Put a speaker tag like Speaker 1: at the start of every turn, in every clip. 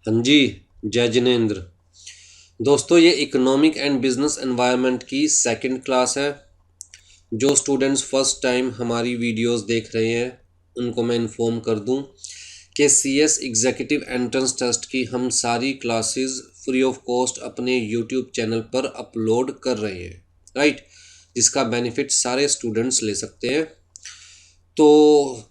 Speaker 1: हाँ जी। जय जिनेंद्र। दोस्तों, ये इकोनॉमिक एंड बिजनेस एनवायरनमेंट की सेकंड क्लास है। जो स्टूडेंट्स फर्स्ट टाइम हमारी वीडियोस देख रहे हैं उनको मैं इन्फॉर्म कर दूं कि सीएस एग्जीक्यूटिव एंट्रेंस टेस्ट की हम सारी क्लासेस फ्री ऑफ कॉस्ट अपने यूट्यूब चैनल पर अपलोड कर रहे हैं, राइट। जिसका बेनिफिट सारे स्टूडेंट्स ले सकते हैं। तो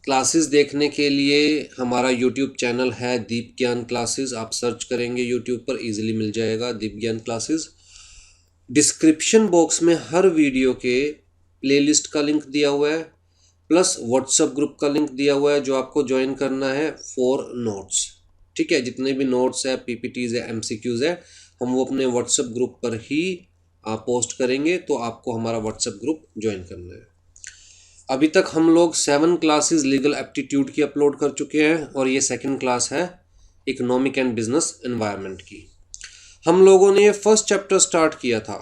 Speaker 1: क्लासेस देखने के लिए हमारा यूट्यूब चैनल है दीप ज्ञान क्लासेस। आप सर्च करेंगे यूट्यूब पर, इजीली मिल जाएगा दीप ज्ञान क्लासेस। डिस्क्रिप्शन बॉक्स में हर वीडियो के प्लेलिस्ट का लिंक दिया हुआ है, प्लस व्हाट्सएप ग्रुप का लिंक दिया हुआ है जो आपको ज्वाइन करना है फॉर नोट्स। ठीक है, जितने भी नोट्स है, पीपीटीज है, एमसीक्यूज है, हम वो अपने व्हाट्सएप ग्रुप पर ही पोस्ट करेंगे। तो आपको हमारा व्हाट्सएप ग्रुप ज्वाइन करना है। अभी तक हम लोग 7 क्लासेस लीगल एप्टीट्यूड की अपलोड कर चुके हैं और ये सेकंड क्लास है इकोनॉमिक एंड बिजनेस एनवायरनमेंट की। हम लोगों ने ये फर्स्ट चैप्टर स्टार्ट किया था,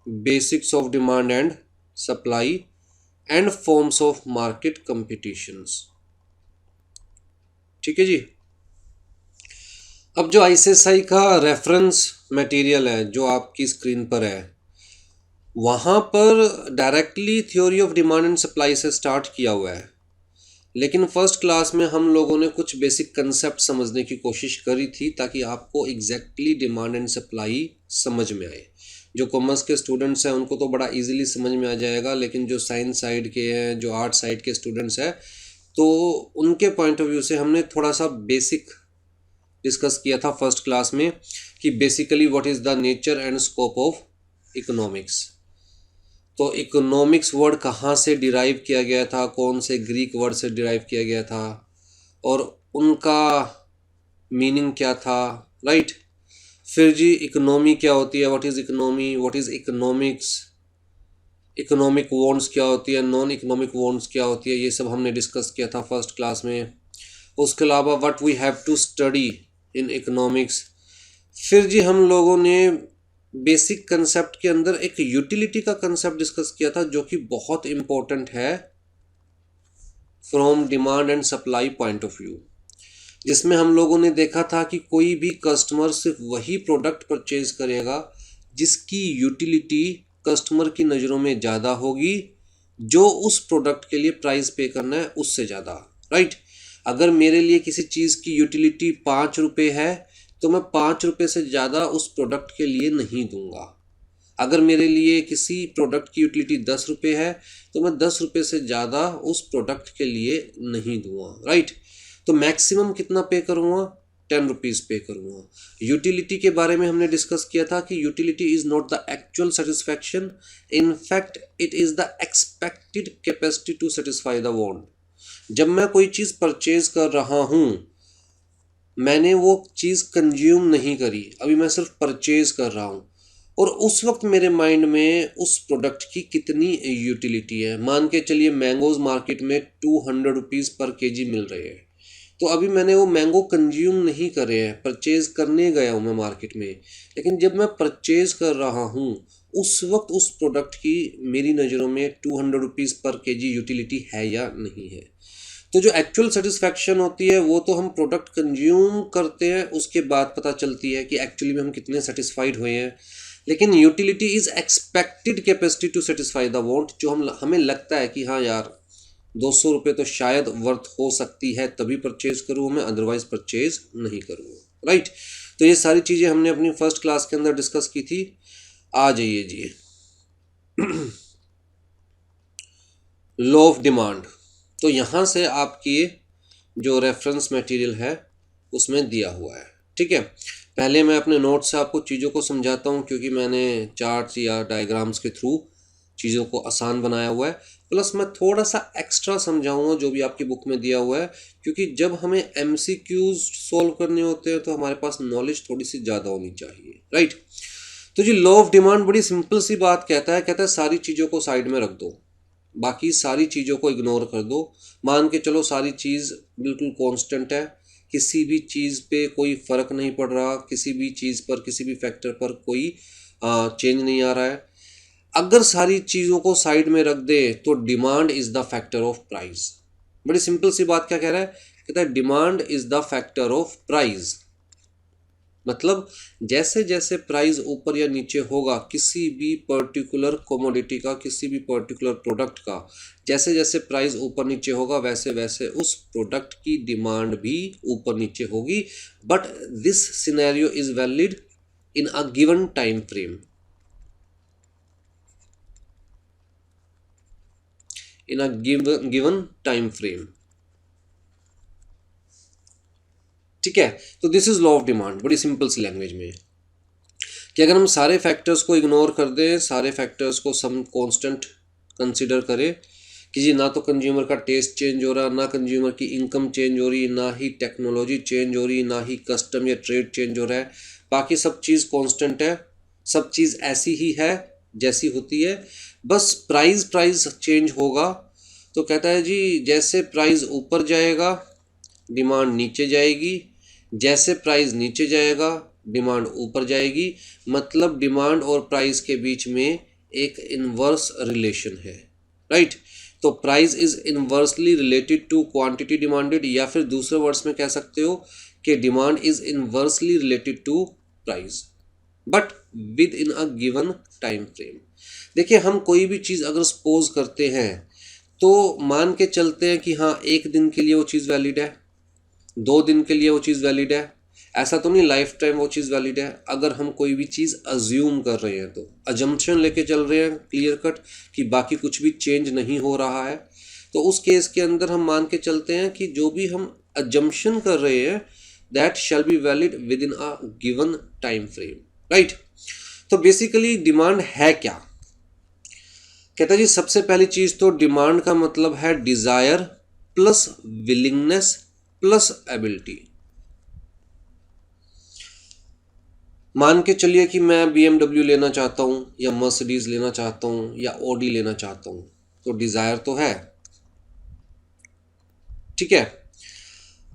Speaker 1: basics of demand and supply and forms of market competitions. ठीक है जी। अब जो आईसीएसआई का रेफरेंस मटेरियल है जो आपकी स्क्रीन पर है, वहाँ पर directly theory of demand and supply से स्टार्ट किया हुआ है। लेकिन फर्स्ट क्लास में हम लोगों ने कुछ बेसिक कंसेप्ट समझने की कोशिश करी थी ताकि आपको एग्जैक्टली डिमांड एंड सप्लाई समझ में आए। जो कॉमर्स के स्टूडेंट्स हैं उनको तो बड़ा इजीली समझ में आ जाएगा, लेकिन जो साइंस साइड के हैं, जो आर्ट साइड के स्टूडेंट्स हैं, तो उनके पॉइंट ऑफ व्यू से हमने थोड़ा सा बेसिक डिस्कस किया था फर्स्ट क्लास में कि basically what is the nature and scope of economics. तो इकोनॉमिक्स वर्ड कहाँ से डिराइव किया गया था, कौन से ग्रीक वर्ड से डिराइव किया गया था और उनका मीनिंग क्या था, राइट। फिर जी इकोनॉमी क्या होती है, what is economy, what is economics, economic wants क्या होती है, नॉन इकोनॉमिक वॉन्ट्स क्या होती है, ये सब हमने डिस्कस किया था फर्स्ट क्लास में। उसके अलावा what we have to study in economics. फिर जी हम लोगों ने बेसिक कंसेप्ट के अंदर एक यूटिलिटी का कंसेप्ट डिस्कस किया था जो कि बहुत इंपॉर्टेंट है from demand and supply point of view. जिसमें हम लोगों ने देखा था कि कोई भी कस्टमर सिर्फ वही प्रोडक्ट परचेज करेगा जिसकी यूटिलिटी कस्टमर की नज़रों में ज़्यादा होगी, जो उस प्रोडक्ट के लिए प्राइस पे करना है उससे ज़्यादा, राइट। अगर मेरे लिए किसी चीज़ की यूटिलिटी 5 रुपये है तो मैं 5 रुपये से ज़्यादा उस प्रोडक्ट के लिए नहीं दूंगा। अगर मेरे लिए किसी प्रोडक्ट की यूटिलिटी 10 रुपये है तो मैं 10 रुपये से ज़्यादा उस प्रोडक्ट के लिए नहीं दूंगा, राइट। तो मैक्सिमम कितना पे करूँगा, 10 रुपीज़ पे करूँगा। यूटिलिटी के बारे में हमने डिस्कस किया था कि utility is not the actual satisfaction, in fact it is the expected capacity to satisfy the want. जब मैं कोई चीज़ परचेज कर रहा हूँ, मैंने वो चीज़ कंज्यूम नहीं करी, अभी मैं सिर्फ परचेज कर रहा हूँ, और उस वक्त मेरे माइंड में उस प्रोडक्ट की कितनी यूटिलिटी है। मान के चलिए मैंगोज मार्केट में 200 रुपीज़ पर केजी मिल रहे हैं, तो अभी मैंने वो मैंगो कंज्यूम नहीं करे हैं, परचेज करने गया हूँ मैं मार्केट में, लेकिन जब मैं परचेज कर रहा हूँ उस वक्त उस प्रोडक्ट की मेरी नज़रों में 200 रुपीज़ पर केजी यूटिलिटी है या नहीं है। तो जो एक्चुअल सेटिस्फैक्शन होती है वो तो हम प्रोडक्ट कंज्यूम करते हैं उसके बाद पता चलती है कि एक्चुअली में हम कितने सेटिस्फाइड हुए हैं। लेकिन utility is expected capacity to satisfy the want, जो हमें लगता है कि हाँ यार 200 रुपये तो शायद वर्थ हो सकती है तभी परचेज करूँ, मैं अदरवाइज परचेज नहीं करूँगा, राइट। तो ये सारी चीज़ें हमने अपनी फर्स्ट क्लास के अंदर डिस्कस की थी। आ जाइए जी। लॉ ऑफ डिमांड, तो यहाँ से आपकी जो रेफरेंस मटेरियल है उसमें दिया हुआ है, ठीक है। पहले मैं अपने नोट से आपको चीज़ों को समझाता हूँ क्योंकि मैंने चार्ट्स या डायग्राम्स के थ्रू चीज़ों को आसान बनाया हुआ है, प्लस मैं थोड़ा सा एक्स्ट्रा समझाऊंगा जो भी आपकी बुक में दिया हुआ है, क्योंकि जब हमें एमसीक्यूज सॉल्व करने होते हैं तो हमारे पास नॉलेज थोड़ी सी ज़्यादा होनी चाहिए, राइट। तो जी लॉ ऑफ डिमांड बड़ी सिंपल सी बात कहता है सारी चीज़ों को साइड में रख दो, बाकी सारी चीज़ों को इग्नोर कर दो। मान के चलो सारी चीज़ बिल्कुल कांस्टेंट है, किसी भी चीज़ पे कोई फ़र्क नहीं पड़ रहा, किसी भी चीज़ पर, किसी भी फैक्टर पर कोई चेंज नहीं आ रहा है। अगर सारी चीज़ों को साइड में रख दे तो demand is the factor of price. बड़ी सिंपल सी बात क्या कह रहा है, कहता है demand is the factor of price. मतलब जैसे जैसे प्राइस ऊपर या नीचे होगा किसी भी पर्टिकुलर कमोडिटी का, किसी भी पर्टिकुलर प्रोडक्ट का, जैसे जैसे प्राइस ऊपर नीचे होगा वैसे वैसे उस प्रोडक्ट की डिमांड भी ऊपर नीचे होगी। But this scenario is valid in a given time frame, in a given time frame. ठीक है, तो this is law of demand, बड़ी सिंपल सी लैंग्वेज में कि अगर हम सारे फैक्टर्स को इग्नोर कर दें, सारे फैक्टर्स को सम कांस्टेंट कंसीडर करें कि जी ना तो कंज्यूमर का टेस्ट चेंज हो रहा, ना कंज्यूमर की इनकम चेंज हो रही, ना ही टेक्नोलॉजी चेंज हो रही, ना ही कस्टम या ट्रेड चेंज हो रहा है, बाकी सब चीज़ कांस्टेंट है, सब चीज़ ऐसी ही है जैसी होती है, बस प्राइस चेंज होगा। तो कहता है जी जैसे प्राइस ऊपर जाएगा डिमांड नीचे जाएगी, जैसे प्राइस नीचे जाएगा डिमांड ऊपर जाएगी, मतलब डिमांड और प्राइस के बीच में एक इनवर्स रिलेशन है, राइट। तो price is inversely related to quantity demanded, या फिर दूसरे वर्ड्स में कह सकते हो कि demand is inversely related to price but within a given time frame. देखिए हम कोई भी चीज़ अगर सपोज करते हैं तो मान के चलते हैं कि हाँ एक दिन के लिए वो चीज़ वैलिड है, 2 दिन के लिए वो चीज़ वैलिड है, ऐसा तो नहीं लाइफ टाइम वो चीज़ वैलिड है। अगर हम कोई भी चीज़ अज्यूम कर रहे हैं तो अजम्पशन लेके चल रहे हैं क्लियर कट कि बाकी कुछ भी चेंज नहीं हो रहा है, तो उस केस के अंदर हम मान के चलते हैं कि जो भी हम अजम्पशन कर रहे हैं that shall be valid with in a given time frame, right. तो बेसिकली डिमांड है क्या, कहता है जी सबसे पहली चीज़ तो डिमांड का मतलब है desire plus willingness plus ability. मान के चलिए कि मैं BMW लेना चाहता हूँ या मर्सिडीज़ लेना चाहता हूँ या ऑडी लेना चाहता हूँ, तो डिज़ायर तो है, ठीक है।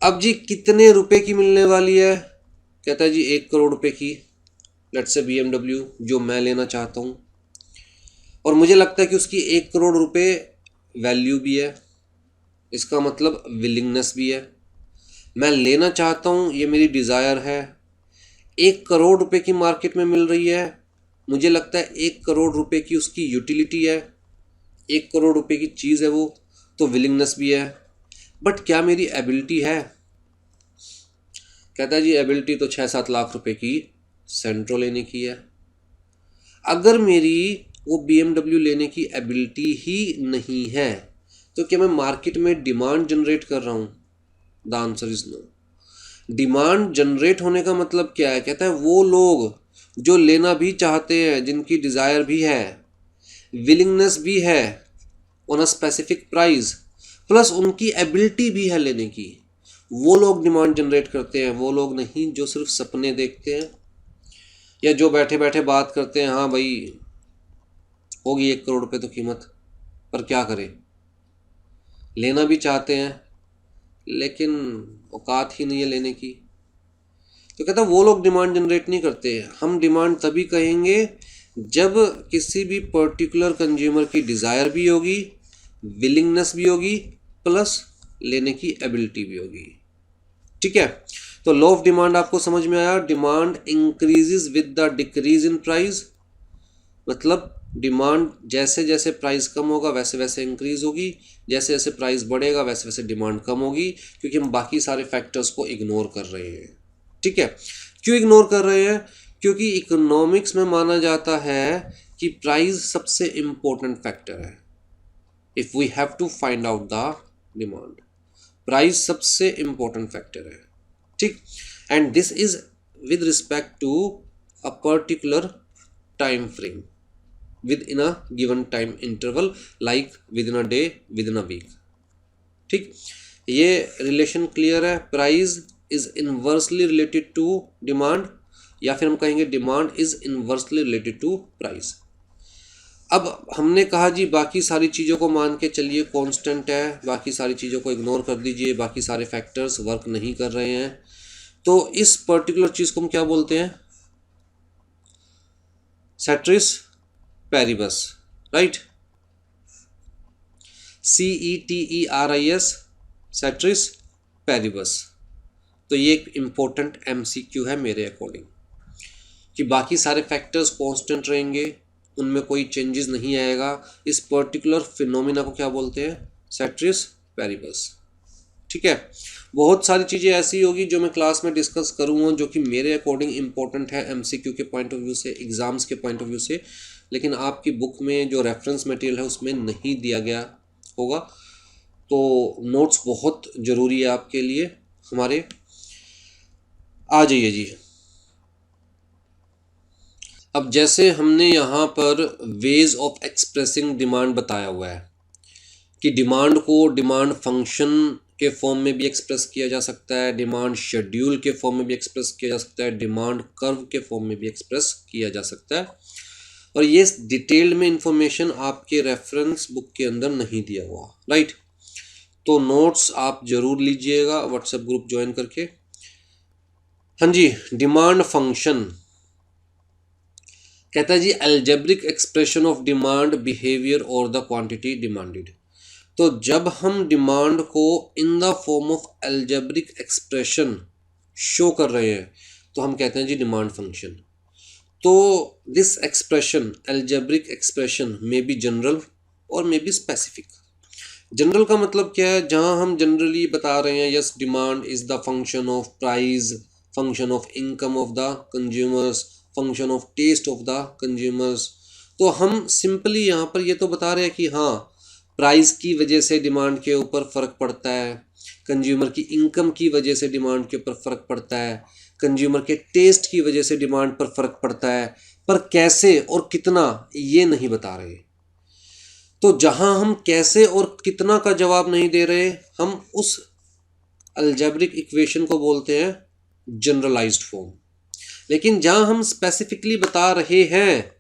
Speaker 1: अब जी कितने रुपए की मिलने वाली है, कहता है जी 1 करोड़ रुपए की, लेट्स से BMW जो मैं लेना चाहता हूँ, और मुझे लगता है कि उसकी 1 करोड़ रुपए वैल्यू भी है, इसका मतलब विलिंगनेस भी है, मैं लेना चाहता हूँ, ये मेरी डिज़ायर है। 1 करोड़ रुपए की मार्केट में मिल रही है, मुझे लगता है 1 करोड़ रुपए की उसकी यूटिलिटी है, 1 करोड़ रुपए की चीज़ है वो, तो विलिंगनेस भी है। बट क्या मेरी एबिलिटी है, कहता है जी एबिलिटी तो 6-7 लाख रुपए की सेंट्रो लेने की है। अगर मेरी वो BMW लेने की एबिलिटी ही नहीं है तो क्या मैं मार्केट में डिमांड जनरेट कर रहा हूँ, the answer is no. Demand generate होने का मतलब क्या है, कहता है वो लोग जो लेना भी चाहते हैं, जिनकी डिज़ायर भी है, विलिंगनेस भी है on a specific price, plus उनकी एबिलिटी भी है लेने की, वो लोग डिमांड जनरेट करते हैं, वो लोग नहीं जो सिर्फ सपने देखते हैं या जो बैठे बैठे बात करते हैं हाँ भाई होगी 1 करोड़ रुपए तो कीमत, पर क्या करें, लेना भी चाहते हैं लेकिन औकात ही नहीं है लेने की। तो कहता वो लोग डिमांड जनरेट नहीं करते, हम डिमांड तभी कहेंगे जब किसी भी पर्टिकुलर कंज्यूमर की डिज़ायर भी होगी, विलिंगनेस भी होगी, प्लस लेने की एबिलिटी भी होगी, ठीक है। तो लॉ ऑफ डिमांड आपको समझ में आया, demand increases with the decrease in price, मतलब डिमांड जैसे जैसे प्राइस कम होगा वैसे वैसे इंक्रीज होगी, जैसे जैसे प्राइस बढ़ेगा वैसे वैसे डिमांड कम होगी, क्योंकि हम बाकी सारे फैक्टर्स को इग्नोर कर रहे हैं, ठीक है। क्यों इग्नोर कर रहे हैं, क्योंकि इकोनॉमिक्स में माना जाता है कि प्राइस सबसे इंपॉर्टेंट फैक्टर है। If we have to find out the demand, price सबसे इंपॉर्टेंट फैक्टर है, ठीक। And this is with respect to a particular time frame within a given time interval, like within a day, within a week, ठीक। ये relation clear है, price is inversely related to demand, या फिर हम कहेंगे demand is inversely related to price. अब हमने कहा जी बाकी सारी चीज़ों को मान के चलिए कांस्टेंट है, बाकी सारी चीज़ों को इग्नोर कर दीजिए, बाकी सारे फैक्टर्स वर्क नहीं कर रहे हैं, तो इस पर्टिकुलर चीज़ को हम क्या बोलते हैं, सेट्रिस पैरिबस, राइट, CETERIS, सेट्रिस पैरिबस। तो ये एक इम्पोर्टेंट MCQ है मेरे अकॉर्डिंग, कि बाकी सारे फैक्टर्स कांस्टेंट रहेंगे, उनमें कोई चेंजेस नहीं आएगा। इस पर्टिकुलर फिनोमिना को क्या बोलते हैं? सेट्रिस पैरिबस। ठीक है, बहुत सारी चीज़ें ऐसी होगी जो मैं क्लास में डिस्कस करूँगा जो कि मेरे अकॉर्डिंग इम्पोर्टेंट है MCQ के पॉइंट ऑफ व्यू से, एग्ज़ाम्स के पॉइंट ऑफ व्यू से, लेकिन आपकी बुक में जो रेफरेंस मटेरियल है उसमें नहीं दिया गया होगा। तो नोट्स बहुत ज़रूरी है आपके लिए हमारे। आ जाइए जी। अब जैसे हमने यहाँ पर वेज ऑफ एक्सप्रेसिंग डिमांड बताया हुआ है कि डिमांड को डिमांड फंक्शन के फॉर्म में भी एक्सप्रेस किया जा सकता है, डिमांड शेड्यूल के फॉर्म में भी एक्सप्रेस किया जा सकता है, डिमांड कर्व के फॉर्म में भी एक्सप्रेस किया जा सकता है। और ये डिटेल्ड में इंफॉर्मेशन आपके रेफरेंस बुक के अंदर नहीं दिया हुआ, राइट। तो नोट्स आप जरूर लीजिएगा व्हाट्सएप ग्रुप ज्वाइन करके। हाँ जी, डिमांड फंक्शन कहता है जी algebraic expression of demand behaviour और द क्वांटिटी डिमांडेड। तो जब हम डिमांड को in the form of algebraic expression show कर रहे हैं तो हम कहते हैं जी डिमांड फंक्शन। तो this expression algebraic expression may be general और मे बी स्पेसिफिक। जनरल का मतलब क्या है? जहां हम जनरली बता रहे हैं yes demand is the function of price, function of income of the consumers, function of taste of the consumers. तो हम सिंपली यहाँ पर ये तो बता रहे हैं कि हाँ प्राइस की वजह से डिमांड के ऊपर फ़र्क पड़ता है, कंज्यूमर की इनकम की वजह से डिमांड के ऊपर फ़र्क पड़ता है, कंज्यूमर के टेस्ट की वजह से डिमांड पर फ़र्क पड़ता है, पर कैसे और कितना ये नहीं बता रहे। तो जहां हम कैसे और कितना का जवाब नहीं दे रहे, हम उस अलजेब्रिक इक्वेशन को बोलते हैं जनरलाइज्ड फॉर्म। लेकिन जहां हम स्पेसिफिकली बता रहे हैं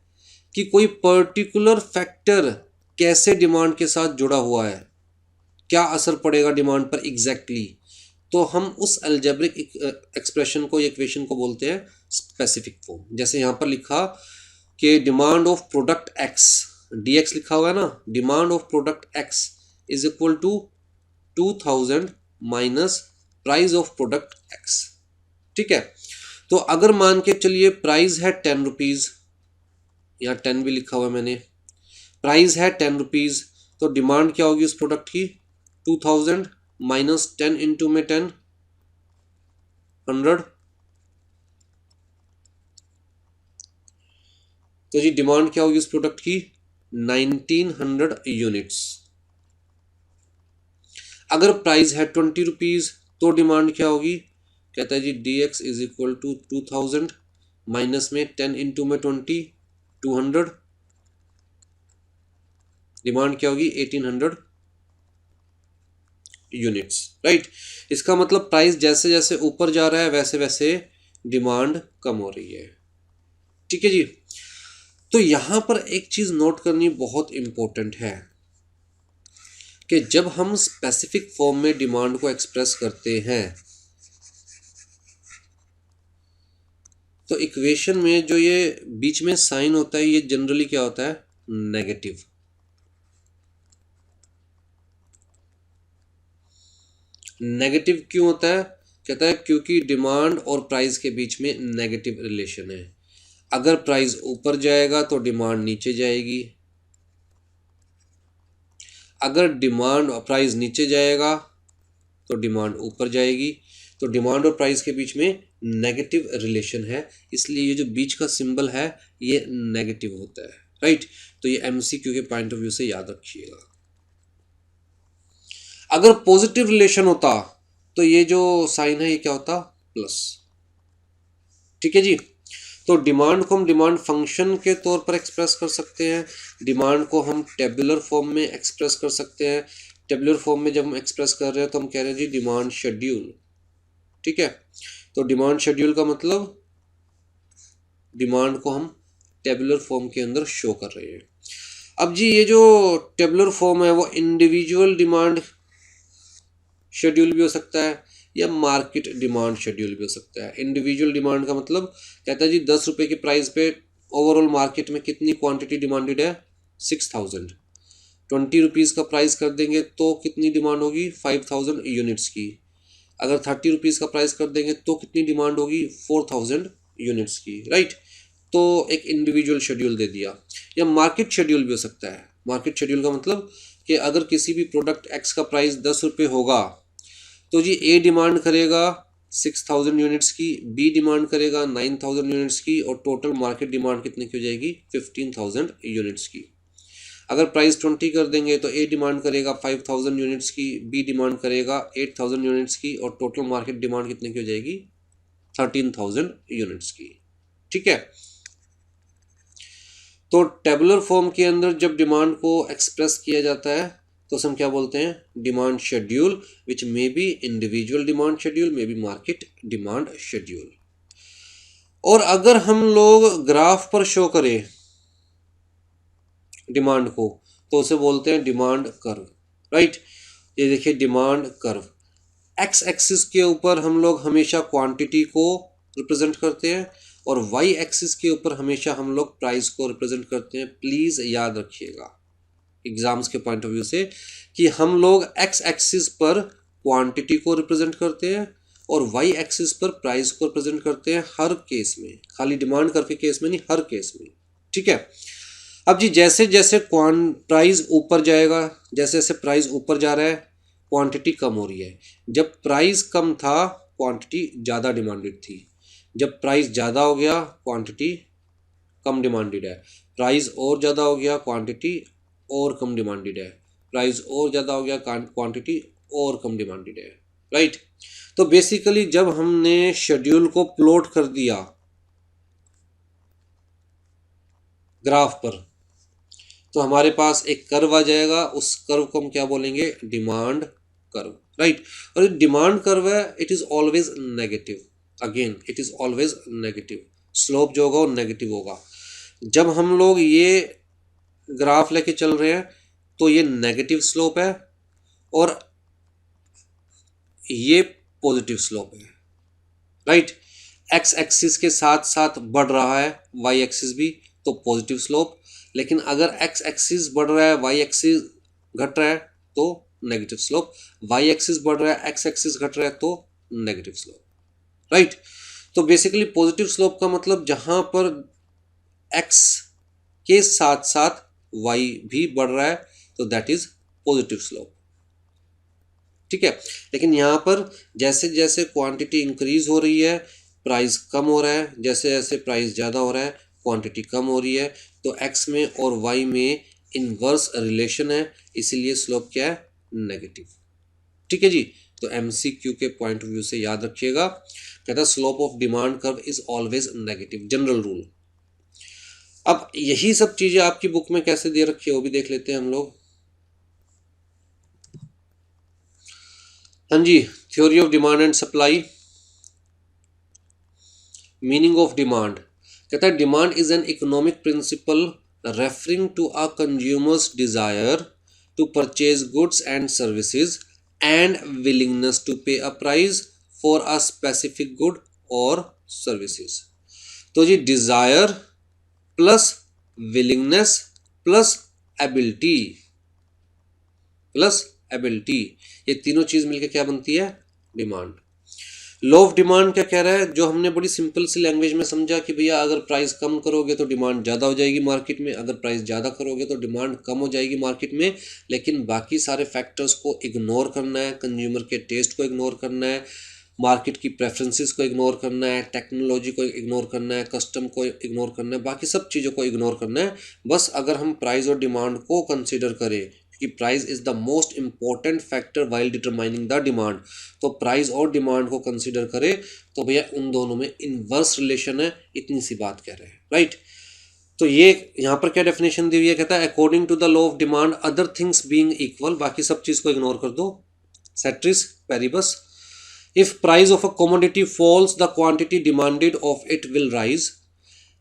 Speaker 1: कि कोई पर्टिकुलर फैक्टर कैसे डिमांड के साथ जुड़ा हुआ है, क्या असर पड़ेगा डिमांड पर एग्जैक्टली, तो हम उस अलजेब्रिक एक्सप्रेशन को, इक्वेशन को बोलते हैं स्पेसिफिक फॉर्म। जैसे यहाँ पर लिखा कि demand of product X, dx लिखा हुआ है ना, demand of product x is equal to 2000 minus price of product x। ठीक है, तो अगर मान के चलिए प्राइस है 10 रुपीज़, यहाँ 10 भी लिखा हुआ है मैंने, प्राइस है 10 रुपीज़, तो डिमांड क्या होगी उस प्रोडक्ट की? 2000 माइनस 10 इंटू में 10 100। तो जी डिमांड क्या होगी उस प्रोडक्ट की? 1900 यूनिट्स। अगर प्राइस है 20 रुपीज़ तो डिमांड क्या होगी? कहता है जी dx is equal to 2000 minus में 10 इंटू में 20 200, डिमांड क्या होगी? 1800 यूनिट्स, राइट। इसका मतलब प्राइस जैसे जैसे ऊपर जा रहा है वैसे वैसे डिमांड कम हो रही है। ठीक है जी। तो यहां पर एक चीज नोट करनी बहुत इंपॉर्टेंट है कि जब हम स्पेसिफिक फॉर्म में डिमांड को एक्सप्रेस करते हैं तो इक्वेशन में जो ये बीच में साइन होता है ये जनरली क्या होता है? नेगेटिव। नेगेटिव क्यों होता है? कहता है क्योंकि डिमांड और प्राइस के बीच में नेगेटिव रिलेशन है। अगर प्राइस ऊपर जाएगा तो डिमांड नीचे जाएगी, अगर डिमांड और प्राइस नीचे जाएगा तो डिमांड ऊपर जाएगी। तो डिमांड और प्राइस के बीच में नेगेटिव रिलेशन है, इसलिए ये जो बीच का सिंबल है ये नेगेटिव होता है, राइट। तो ये MCQ के पॉइंट ऑफ व्यू से याद रखिएगा। अगर पॉजिटिव रिलेशन होता तो ये जो साइन है ये क्या होता? प्लस। ठीक है जी। तो डिमांड को हम डिमांड फंक्शन के तौर पर एक्सप्रेस कर सकते हैं, डिमांड को हम टेबुलर फॉर्म में एक्सप्रेस कर सकते हैं। टेबुलर फॉर्म में जब हम एक्सप्रेस कर रहे हैं तो हम कह रहे हैं जी डिमांड शेड्यूल। ठीक है, तो डिमांड शेड्यूल का मतलब डिमांड को हम टेबुलर फॉर्म के अंदर शो कर रहे हैं। अब जी ये जो टेबुलर फॉर्म है वो इंडिविजुअल डिमांड शेड्यूल भी हो सकता है या मार्केट डिमांड शेड्यूल भी हो सकता है। इंडिविजुअल डिमांड का मतलब कहता है जी 10 रुपये की प्राइस पे ओवरऑल मार्केट में कितनी क्वांटिटी डिमांडेड है? 6000। 20 रुपीज़ का प्राइस कर देंगे तो कितनी डिमांड होगी? 5000 यूनिट्स की। अगर 30 रुपीज़ का प्राइस कर देंगे तो कितनी डिमांड होगी, 4000 यूनिट्स की, राइट। तो एक इंडिविजुअल शेड्यूल दे दिया, या मार्केट शेड्यूल भी हो सकता है। मार्केट शेड्यूल का मतलब कि अगर किसी भी प्रोडक्ट एक्स का प्राइस 10 रुपये होगा तो जी ए डिमांड करेगा 6000 यूनिट्स की, बी डिमांड करेगा 9000 यूनिट्स की, और टोटल मार्केट डिमांड कितने की हो जाएगी, 15000 यूनिट्स की। अगर प्राइस 20 कर देंगे तो ए डिमांड करेगा 5000 यूनिट्स की, बी डिमांड करेगा 8000 यूनिट्स की, और टोटल मार्केट डिमांड कितने की हो जाएगी, 13000 यूनिट्स की। ठीक है। तो टेबुलर फॉर्म के अंदर जब डिमांड को एक्सप्रेस किया जाता है तो हम क्या बोलते हैं, demand schedule, which may be individual demand schedule, may be market demand schedule. और अगर हम लोग ग्राफ पर शो करें डिमांड को तो उसे बोलते हैं डिमांड कर्व, राइट। ये देखिए डिमांड कर्व, एक्स एक्सिस के ऊपर हम लोग हमेशा क्वांटिटी को रिप्रेजेंट करते हैं और वाई एक्सिस के ऊपर हमेशा हम लोग प्राइस को रिप्रेजेंट करते हैं। प्लीज याद रखिएगा एग्जाम्स के पॉइंट ऑफ व्यू से कि हम लोग एक्स एक्सिस पर क्वांटिटी को रिप्रेजेंट करते हैं और वाई एक्सिस पर प्राइस को रिप्रेजेंट करते हैं, हर केस में, खाली डिमांड कर्व के केस में नहीं, हर केस में। ठीक है। अब जी जैसे जैसे प्राइस ऊपर जाएगा, जैसे जैसे प्राइस ऊपर जा रहा है क्वांटिटी कम हो रही है। जब प्राइस कम था क्वांटिटी ज़्यादा डिमांडेड थी, जब प्राइस ज़्यादा हो गया क्वांटिटी कम डिमांडेड है, प्राइस और ज़्यादा हो गया क्वांटिटी और कम डिमांडेड है, प्राइस और ज़्यादा हो गया क्वांटिटी और कम डिमांडेड है, राइट। तो बेसिकली जब हमने शेड्यूल को प्लॉट कर दिया ग्राफ पर तो हमारे पास एक कर्व आ जाएगा, उस कर्व को हम क्या बोलेंगे, डिमांड कर्व, राइट। और डिमांड कर्व है, it is always negative, again it is always negative, slope जो होगा वो नेगेटिव होगा। जब हम लोग ये ग्राफ लेके चल रहे हैं तो ये नेगेटिव स्लोप है और ये पॉजिटिव स्लोप है, राइट। एक्स एक्सिस के साथ साथ बढ़ रहा है वाई एक्सिस भी, तो पॉजिटिव स्लोप। लेकिन अगर एक्स एक्सिस बढ़ रहा है वाई एक्सिस घट रहा है तो नेगेटिव स्लोप, वाई एक्सिस बढ़ रहा है एक्स एक्सिस घट रहा है तो नेगेटिव स्लोप, राइट। तो बेसिकली पॉजिटिव स्लोप का मतलब जहां पर एक्स के साथ साथ वाई भी बढ़ रहा है तो दैट इज पॉजिटिव स्लोप। ठीक है। लेकिन यहां पर जैसे जैसे क्वांटिटी इंक्रीज हो रही है प्राइस कम हो रहा है, जैसे जैसे प्राइस ज़्यादा हो रहा है क्वांटिटी कम हो रही है, तो एक्स में और वाई में इनवर्स रिलेशन है, इसीलिए स्लोप क्या है, नेगेटिव। ठीक है जी। तो एमसीक्यू के पॉइंट ऑफ व्यू से याद रखिएगा, कहता है slope of demand curve is always negative, general rule. अब यही सब चीजें आपकी बुक में कैसे दे रखी है वो भी देख लेते हैं हम लोग। हाँ जी, theory of demand and supply. Meaning of demand, कहता है demand is an economic principle referring to a consumer's desire to purchase goods and services and willingness to pay a price for a specific good और services. तो जी desire plus willingness plus ability ये तीनों चीज मिलकर क्या बनती है, डिमांड। लॉ ऑफ डिमांड क्या कह रहा है, जो हमने बड़ी सिंपल सी लैंग्वेज में समझा कि भैया अगर प्राइस कम करोगे तो डिमांड ज़्यादा हो जाएगी मार्केट में, अगर प्राइस ज़्यादा करोगे तो डिमांड कम हो जाएगी मार्केट में। लेकिन बाकी सारे फैक्टर्स को इग्नोर करना है, कंज्यूमर के टेस्ट को इग्नोर करना है, मार्केट की प्रेफरेंसेस को इग्नोर करना है, टेक्नोलॉजी को इग्नोर करना है, कस्टम को इग्नोर करना है, बाकी सब चीज़ों को इग्नोर करना है। बस अगर हम प्राइस और डिमांड को कंसिडर करें कि price is the most important factor while determining the demand, तो प्राइस और डिमांड को कंसिडर करें तो भैया उन दोनों में इनवर्स रिलेशन है, इतनी सी बात कह रहे हैं, राइट। तो ये यहाँ पर क्या डेफिनेशन दी हुई है, कहता है according to the law of demand other things being equal, बाकी सब चीज को इग्नोर कर दो, ceteris paribus, if price of a commodity falls the quantity demanded of it will rise,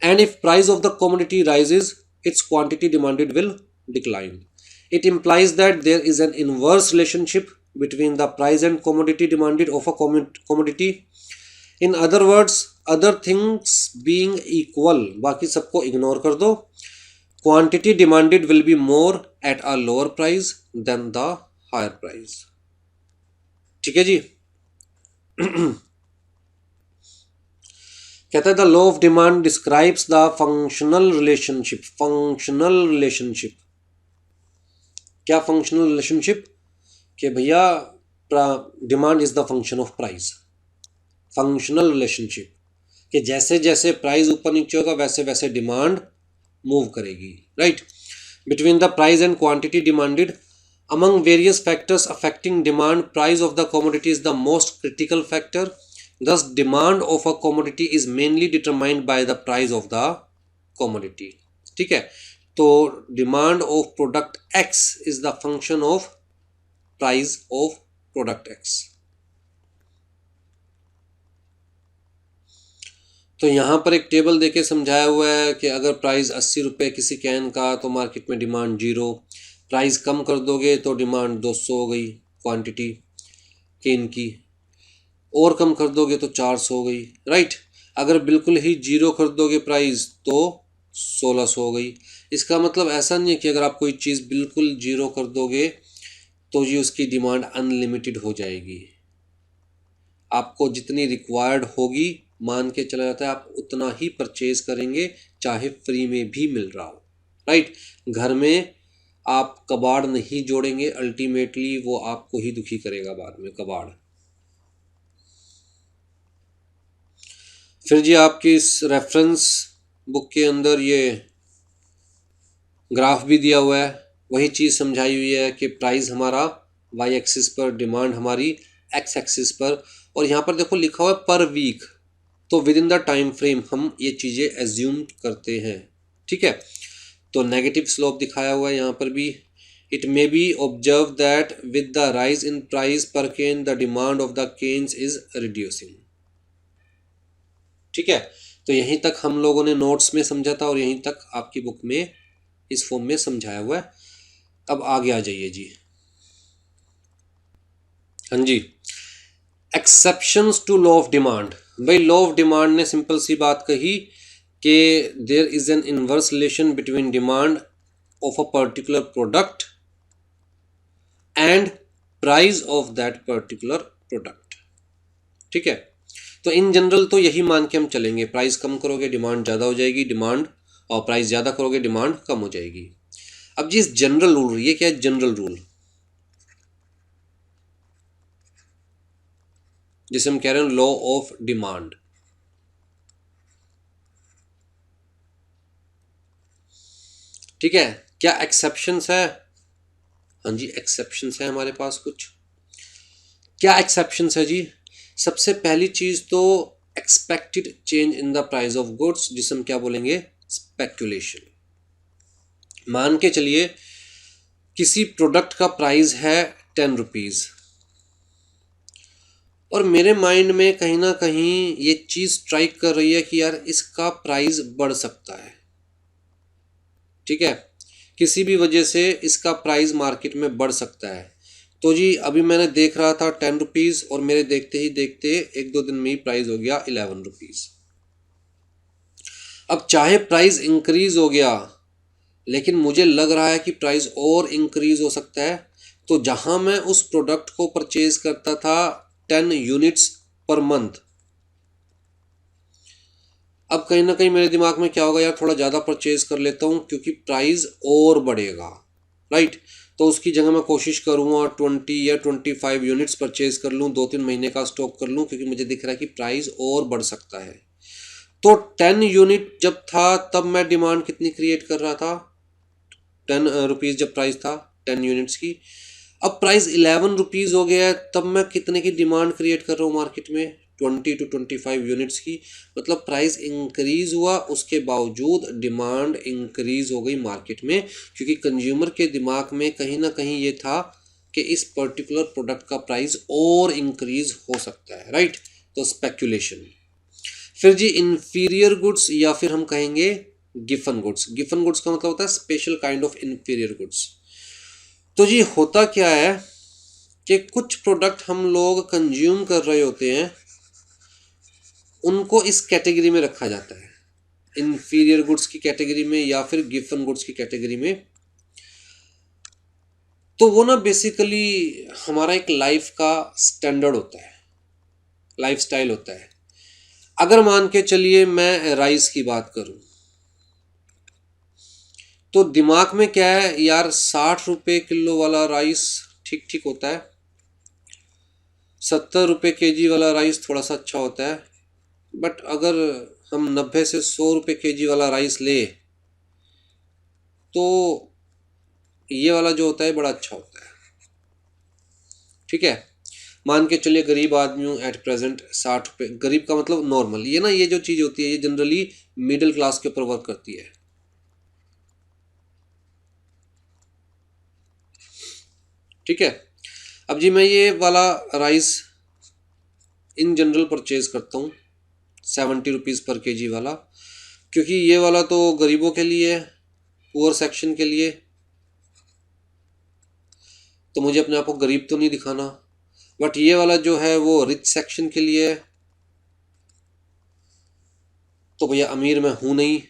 Speaker 1: and if price of the commodity rises its quantity demanded will decline. It implies that there is an inverse relationship between the price and commodity demanded of a commodity. In other words, other things being equal, बाकी सबको ignore कर दो, quantity demanded will be more at a lower price than the higher price. ठीक है जी। कहता है the law of demand describes the functional relationship. Functional relationship क्या? Functional relationship कि भैया demand is the function of price. Functional relationship कि जैसे जैसे प्राइस ऊपर नीचे होगा वैसे वैसे डिमांड मूव करेगी, right. Between the price and quantity demanded among various factors affecting demand, price of the commodity is the most critical factor. Thus demand of a commodity is mainly determined by the price of the commodity। ठीक है, तो demand of product X is the function of price of product X। तो यहाँ पर एक table देके समझाया हुआ है कि अगर प्राइस 80 रुपये किसी कैन का तो मार्केट में डिमांड 0, प्राइस कम कर दोगे तो डिमांड 200 हो गई क्वांटिटी कैन की, और कम कर दोगे तो 400 हो गई, राइट। अगर बिल्कुल ही 0 कर दोगे प्राइस तो 1600 हो गई। इसका मतलब ऐसा नहीं है कि अगर आप कोई चीज़ बिल्कुल 0 कर दोगे तो ये उसकी डिमांड अनलिमिटेड हो जाएगी। आपको जितनी रिक्वायर्ड होगी मान के चला जाता है आप उतना ही परचेज करेंगे, चाहे फ्री में भी मिल रहा हो, राइट। घर में आप कबाड़ नहीं जोड़ेंगे, अल्टीमेटली वो आपको ही दुखी करेगा बाद में कबाड़। फिर जी आपकी इस रेफरेंस बुक के अंदर ये ग्राफ भी दिया हुआ है, वही चीज़ समझाई हुई है कि प्राइस हमारा वाई एक्सिस पर, डिमांड हमारी एक्स एक्सिस पर, और यहाँ पर देखो लिखा हुआ है पर वीक, तो with in the time frame हम ये चीज़ें एज्यूम करते हैं, ठीक है। तो नेगेटिव स्लोप दिखाया हुआ है यहाँ पर भी। It may be observe that with the rise in price पर cane the demand of the canes is reducing, ठीक है। तो यहीं तक हम लोगों ने नोट्स में समझा था और यहीं तक आपकी बुक में इस फॉर्म में समझाया हुआ है। अब आगे आ जाइए जी। हाँ जी, exceptions to law of demand. भाई लॉ ऑफ डिमांड ने सिंपल सी बात कही कि there is an inverse relation between demand of a particular product and price of that particular product, ठीक है। तो इन जनरल तो यही मान के हम चलेंगे, प्राइस कम करोगे डिमांड ज़्यादा हो जाएगी, डिमांड और प्राइस ज़्यादा करोगे डिमांड कम हो जाएगी। अब जी इस जनरल रूल, ये क्या है जनरल रूल, जिसे हम कह रहे हैं लॉ ऑफ डिमांड। ठीक है, क्या एक्सेप्शंस है? हाँ जी एक्सेप्शंस है हमारे पास कुछ। क्या एक्सेप्शंस है जी? सबसे पहली चीज तो expected change in the price of goods, जिसे हम क्या बोलेंगे स्पेक्यूलेशन। मान के चलिए किसी प्रोडक्ट का प्राइस है 10 रुपीज और मेरे माइंड में कहीं ना कहीं ये चीज स्ट्राइक कर रही है कि यार इसका प्राइस बढ़ सकता है, ठीक है, किसी भी वजह से इसका प्राइस मार्केट में बढ़ सकता है। तो जी अभी मैंने देख रहा था 10 रुपीज़ और मेरे देखते ही देखते एक दो दिन में ही प्राइस हो गया 11 रुपीज़। अब चाहे प्राइस इंक्रीज हो गया लेकिन मुझे लग रहा है कि प्राइस और इंक्रीज हो सकता है, तो जहां मैं उस प्रोडक्ट को परचेज करता था 10 यूनिट्स पर मंथ, अब कहीं ना कहीं मेरे दिमाग में क्या होगा, यार थोड़ा ज़्यादा परचेज कर लेता हूँ क्योंकि प्राइस और बढ़ेगा, राइट। तो उसकी जगह मैं कोशिश करूँगा 20 या 25 यूनिट्स परचेज कर लूँ, 2-3 महीने का स्टॉक कर लूँ, क्योंकि मुझे दिख रहा है कि प्राइस और बढ़ सकता है। तो 10 यूनिट जब था तब मैं डिमांड कितनी क्रिएट कर रहा था, 10 रुपीज़ जब प्राइस था 10 यूनिट्स की। अब प्राइस 11 रुपीज़ हो गया है, तब मैं कितने की डिमांड क्रिएट कर रहा हूँ मार्केट में, 20 to 25 यूनिट्स की। मतलब प्राइस इंक्रीज हुआ उसके बावजूद डिमांड इंक्रीज हो गई मार्केट में, क्योंकि कंज्यूमर के दिमाग में कहीं ना कहीं ये था कि इस पर्टिकुलर प्रोडक्ट का प्राइस और इंक्रीज हो सकता है, राइट। तो स्पेक्यूलेशन। फिर जी इंफीरियर गुड्स या फिर हम कहेंगे गिफन गुड्स। गिफन गुड्स का मतलब होता है special kind of inferior goods. तो जी होता क्या है कि कुछ प्रोडक्ट हम लोग कंज्यूम कर रहे होते हैं, उनको इस कैटेगरी में रखा जाता है, इंफीरियर गुड्स की कैटेगरी में या फिर गिफन गुड्स की कैटेगरी में। तो वो ना बेसिकली हमारा एक लाइफ का स्टैंडर्ड होता है, लाइफस्टाइल होता है। अगर मान के चलिए मैं राइस की बात करूं तो दिमाग में क्या है यार, 60 रुपये किलो वाला राइस ठीक ठीक होता है, 70 रुपये केजी वाला राइस थोड़ा सा अच्छा होता है, बट अगर हम 90 से 100 रुपये केजी वाला राइस ले तो ये वाला जो होता है बड़ा अच्छा होता है। ठीक है, मान के चलिए गरीब आदमी हूँ एट प्रेजेंट, 60 रुपये, गरीब का मतलब नॉर्मल, ये ना ये जो चीज़ होती है ये जनरली मिडिल क्लास के ऊपर वर्क करती है। ठीक है, अब जी मैं ये वाला राइस इन जनरल परचेज करता हूँ 70 रुपीज़ पर केजी वाला, क्योंकि ये वाला तो गरीबों के लिए है, पुअर सेक्शन के लिए, तो मुझे अपने आप को गरीब तो नहीं दिखाना, बट ये वाला जो है वो रिच सेक्शन के लिए है, तो भैया अमीर मैं हूँ नहीं,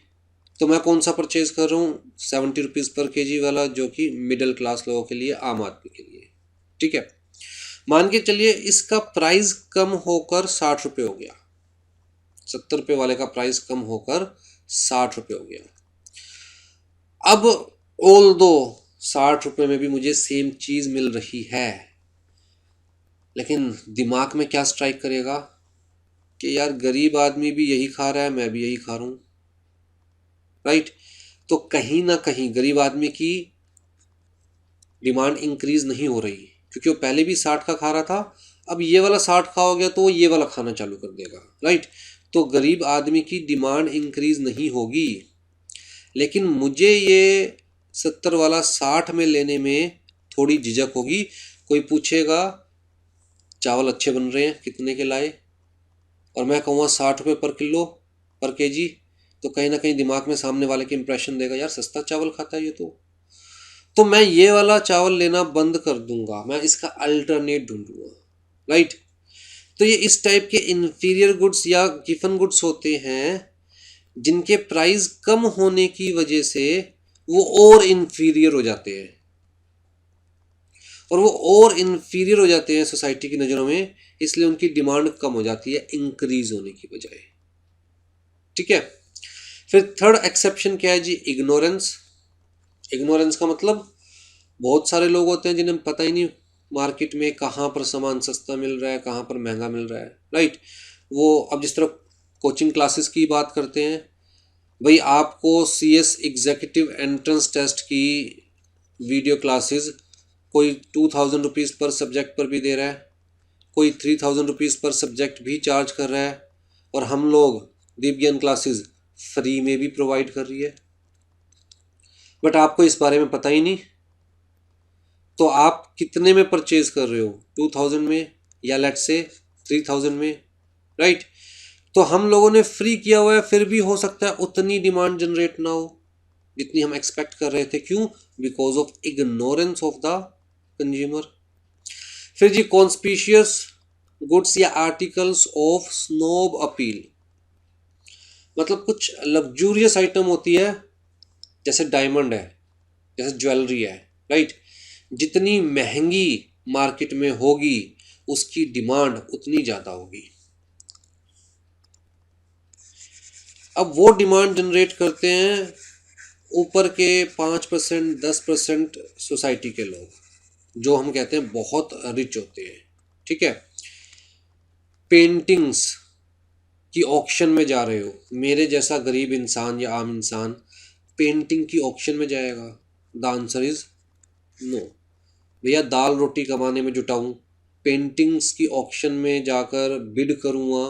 Speaker 1: तो मैं कौन सा परचेज कर रहा हूँ, 70 रुपीज़ पर केजी वाला, जो कि मिडिल क्लास लोगों के लिए, आम आदमी के लिए। ठीक है, मान के चलिए इसका प्राइस कम होकर 60 रुपये हो गया, 70 रुपये वाले का प्राइस कम होकर 60 रुपये हो गया। अब ऑल दो 60 रुपये में भी मुझे सेम चीज मिल रही है, लेकिन दिमाग में क्या स्ट्राइक करेगा कि यार गरीब आदमी भी यही खा रहा है, मैं भी यही खा रहा हूं, राइट। तो कहीं ना कहीं गरीब आदमी की डिमांड इंक्रीज नहीं हो रही, क्योंकि वो पहले भी 60 का खा रहा था, अब ये वाला 60 का हो गया तो वो ये वाला खाना चालू कर देगा, राइट। तो गरीब आदमी की डिमांड इंक्रीज नहीं होगी, लेकिन मुझे ये 70 वाला 60 में लेने में थोड़ी झिझक होगी। कोई पूछेगा चावल अच्छे बन रहे हैं, कितने के लाए, और मैं कहूँगा 60 रुपये पर किलो पर केजी, तो कहीं ना कहीं दिमाग में सामने वाले के इंप्रेशन देगा यार सस्ता चावल खाता है ये तो मैं ये वाला चावल लेना बंद कर दूंगा, मैं इसका अल्टरनेट ढूंढूंगा, राइट। तो ये इस टाइप के इंफीरियर गुड्स या गिफन गुड्स होते हैं जिनके प्राइस कम होने की वजह से वो और इंफीरियर हो जाते हैं, और वो और इंफीरियर हो जाते हैं सोसाइटी की नज़रों में, इसलिए उनकी डिमांड कम हो जाती है इंक्रीज होने की बजाय। ठीक है, फिर थर्ड एक्सेप्शन क्या है जी, इग्नोरेंस। इग्नोरेंस का मतलब बहुत सारे लोग होते हैं जिन्हें पता ही नहीं मार्केट में कहाँ पर सामान सस्ता मिल रहा है, कहाँ पर महंगा मिल रहा है, राइट। वो अब जिस तरह कोचिंग क्लासेस की बात करते हैं, भाई आपको CS एग्जीक्यूटिव एंट्रेंस टेस्ट की वीडियो क्लासेस कोई 2000 रुपीज़ पर सब्जेक्ट पर भी दे रहा है, कोई 3000 रुपीज़ पर सब्जेक्ट भी चार्ज कर रहा है, और हम लोग दीपज्ञान क्लासेस फ्री में भी प्रोवाइड कर रही है, बट आपको इस बारे में पता ही नहीं। तो आप कितने में परचेज कर रहे हो, 2000 में या लेट से 3000 में, राइट। तो हम लोगों ने फ्री किया हुआ है, फिर भी हो सकता है उतनी डिमांड जनरेट ना हो जितनी हम एक्सपेक्ट कर रहे थे। क्यों? Because of ignorance of the consumer. फिर जी कॉन्स्पिशियस गुड्स या आर्टिकल्स ऑफ स्नोब अपील, मतलब कुछ लग्जूरियस आइटम होती है, जैसे डायमंड है, जैसे ज्वेलरी है, राइट। जितनी महंगी मार्केट में होगी उसकी डिमांड उतनी ज़्यादा होगी। अब वो डिमांड जनरेट करते हैं ऊपर के 5% 10% सोसाइटी के लोग, जो हम कहते हैं बहुत रिच होते हैं। ठीक है, पेंटिंग्स की ऑक्शन में जा रहे हो, मेरे जैसा गरीब इंसान या आम इंसान पेंटिंग की ऑक्शन में जाएगा? The answer is no. भैया दाल रोटी कमाने में जुटाऊं, पेंटिंग्स की ऑक्शन में जाकर बिड करूँगा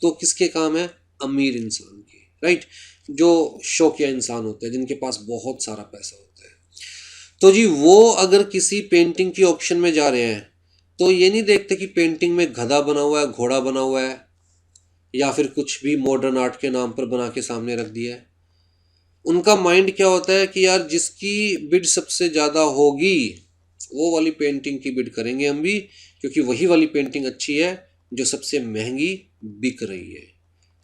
Speaker 1: तो किसके काम है? अमीर इंसान के, राइट। जो शौकिया इंसान होते हैं, जिनके पास बहुत सारा पैसा होता है। तो जी वो अगर किसी पेंटिंग की ऑक्शन में जा रहे हैं तो ये नहीं देखते कि पेंटिंग में गधा बना हुआ है, घोड़ा बना हुआ है, या फिर कुछ भी मॉडर्न आर्ट के नाम पर बना के सामने रख दिया है। उनका माइंड क्या होता है कि यार जिसकी बिड सबसे ज़्यादा होगी वो वाली पेंटिंग की बिड करेंगे हम भी, क्योंकि वही वाली पेंटिंग अच्छी है जो सबसे महंगी बिक रही है,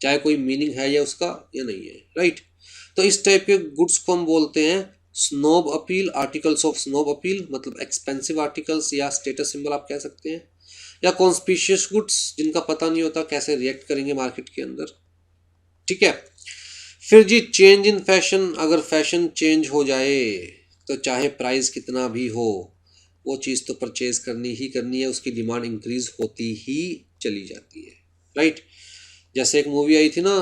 Speaker 1: चाहे कोई मीनिंग है या उसका या नहीं है, राइट। तो इस टाइप के गुड्स को हम बोलते हैं snob appeal, articles of snob appeal, मतलब एक्सपेंसिव आर्टिकल्स या स्टेटस सिंबल आप कह सकते हैं, या कॉन्स्पिशियस गुड्स जिनका पता नहीं होता कैसे रिएक्ट करेंगे मार्केट के अंदर, ठीक है। फिर जी चेंज इन फैशन, अगर फैशन चेंज हो जाए तो चाहे प्राइस कितना भी हो वो चीज़ तो परचेज करनी ही करनी है, उसकी डिमांड इंक्रीज होती ही चली जाती है, राइट। जैसे एक मूवी आई थी ना,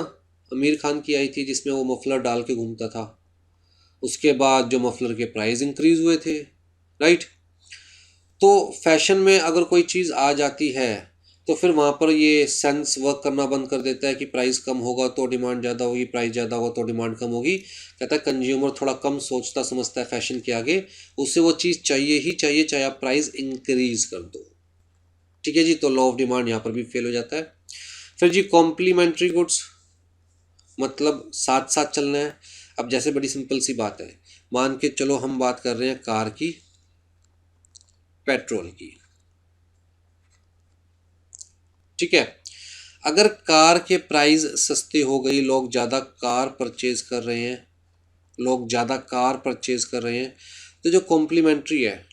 Speaker 1: आमिर खान की आई थी, जिसमें वो मफलर डाल के घूमता था, उसके बाद जो मफलर के प्राइस इंक्रीज हुए थे, राइट। तो फैशन में अगर कोई चीज़ आ जाती है तो फिर वहाँ पर ये सेंस वर्क करना बंद कर देता है कि प्राइस कम होगा तो डिमांड ज़्यादा होगी, प्राइस ज़्यादा होगा तो डिमांड कम होगी। कहता है कंज्यूमर थोड़ा कम सोचता समझता है फैशन के आगे, उसे वो चीज़ चाहिए ही चाहिए चाहे आप प्राइस इंक्रीज कर दो, ठीक है जी। तो लॉ ऑफ डिमांड यहाँ पर भी फेल हो जाता है। फिर जी कॉम्प्लीमेंट्री गुड्स, मतलब साथ साथ चलना है। अब जैसे बड़ी सिंपल सी बात है, मान के चलो हम बात कर रहे हैं कार की, पेट्रोल की, ठीक है। अगर कार के प्राइस सस्ते हो गई, लोग ज़्यादा कार परचेज कर रहे हैं, लोग ज़्यादा कार परचेज कर रहे हैं, तो जो कॉम्प्लीमेंट्री है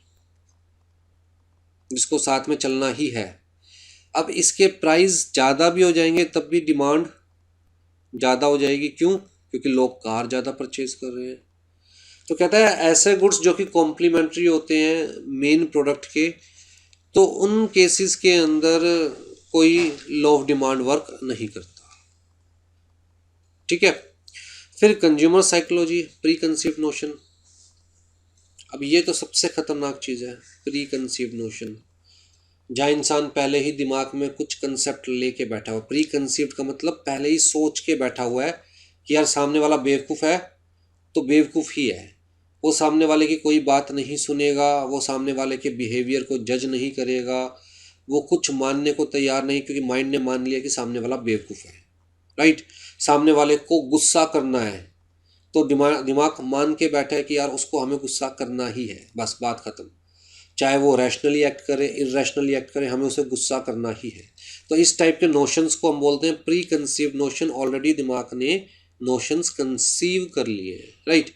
Speaker 1: जिसको साथ में चलना ही है, अब इसके प्राइस ज़्यादा भी हो जाएंगे तब भी डिमांड ज़्यादा हो जाएगी। क्यों? क्योंकि लोग कार ज़्यादा परचेज कर रहे हैं। तो कहता है ऐसे गुड्स जो कि कॉम्प्लीमेंट्री होते हैं मेन प्रोडक्ट के, तो उन केसेस के अंदर कोई लॉ ऑफ डिमांड वर्क नहीं करता, ठीक है। फिर consumer psychology, pre conceived notion. अब ये तो सबसे खतरनाक चीज़ है, प्री कंसीव्ड नोशन, जहाँ इंसान पहले ही दिमाग में कुछ कंसेप्ट लेके बैठा हुआ। प्री कंसीव्ड का मतलब पहले ही सोच के बैठा हुआ है कि यार सामने वाला बेवकूफ़ है तो बेवकूफ़ ही है, वो सामने वाले की कोई बात नहीं सुनेगा, वो सामने वाले के बिहेवियर को जज नहीं करेगा, वो कुछ मानने को तैयार नहीं, क्योंकि माइंड ने मान लिया कि सामने वाला बेवकूफ़ है, राइट। सामने वाले को गुस्सा करना है तो दिमाग दिमाग मान के बैठा है कि यार उसको हमें गुस्सा करना ही है, बस बात ख़त्म। चाहे वो रैशनली एक्ट करे इरेशनली एक्ट करे, हमें उसे गुस्सा करना ही है। तो इस टाइप के नोशंस को हम बोलते हैं प्री कंसीव्ड नोशन। ऑलरेडी दिमाग ने नोशंस कंसीव कर लिए हैं, राइट।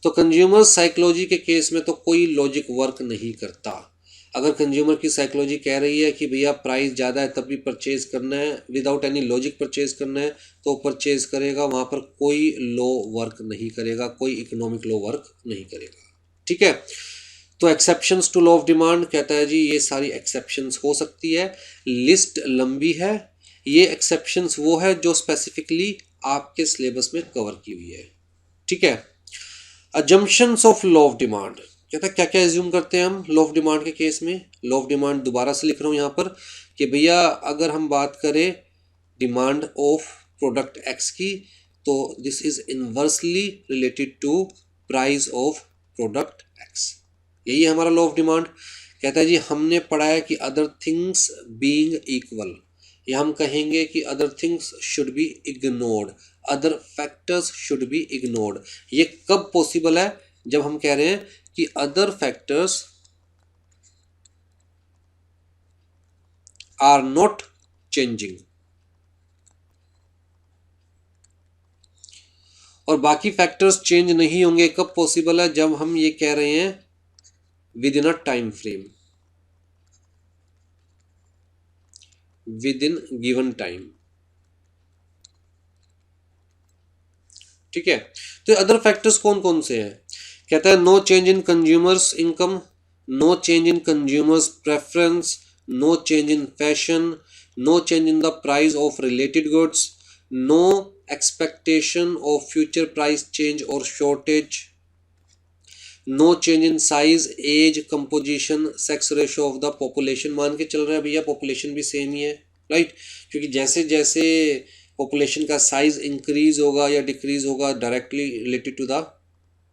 Speaker 1: तो कंज्यूमर साइकोलॉजी के केस में तो कोई लॉजिक वर्क नहीं करता। अगर कंज्यूमर की साइकोलॉजी कह रही है कि भैया प्राइस ज़्यादा है तब भी परचेज करना है, विदाउट एनी लॉजिक परचेज करना है, तो परचेज करेगा, वहाँ पर कोई लॉ वर्क नहीं करेगा, कोई इकोनॉमिक लॉ वर्क नहीं करेगा, ठीक है। तो exceptions to law of demand, कहता है जी ये सारी एक्सेप्शंस हो सकती है, लिस्ट लंबी है। ये एक्सेप्शंस वो है जो स्पेसिफिकली आपके सिलेबस में कवर की हुई है, ठीक है। Assumptions of law of demand, कहता है क्या क्या एज्यूम करते हैं हम लॉ ऑफ डिमांड के केस में। लॉ ऑफ डिमांड दोबारा से लिख रहा हूँ यहाँ पर कि भैया अगर हम बात करें डिमांड ऑफ प्रोडक्ट एक्स की, तो this is inversely related to price of product X, यही है हमारा लॉ ऑफ डिमांड। कहता है जी हमने पढ़ा है कि अदर थिंग्स बीइंग इक्वल, या हम कहेंगे कि other things should be ignored, other factors should be ignored. ये कब पॉसिबल है? जब हम कह रहे हैं कि other factors are not changing, और बाकी फैक्टर्स चेंज नहीं होंगे। कब पॉसिबल है? जब हम ये कह रहे हैं with in a time frame, with in given time, ठीक है। तो अदर फैक्टर्स कौन कौन से हैं? कहता है no change in consumer's income, no change in consumer's preference, no change in fashion, no change in the price of related goods, no expectation of future price change और shortage, no change in size age composition sex ratio of the population. मान के चल रहा है भैया population भी same ही है, right, क्योंकि जैसे जैसे पॉपुलेशन का साइज इंक्रीज होगा या डिक्रीज होगा directly related to the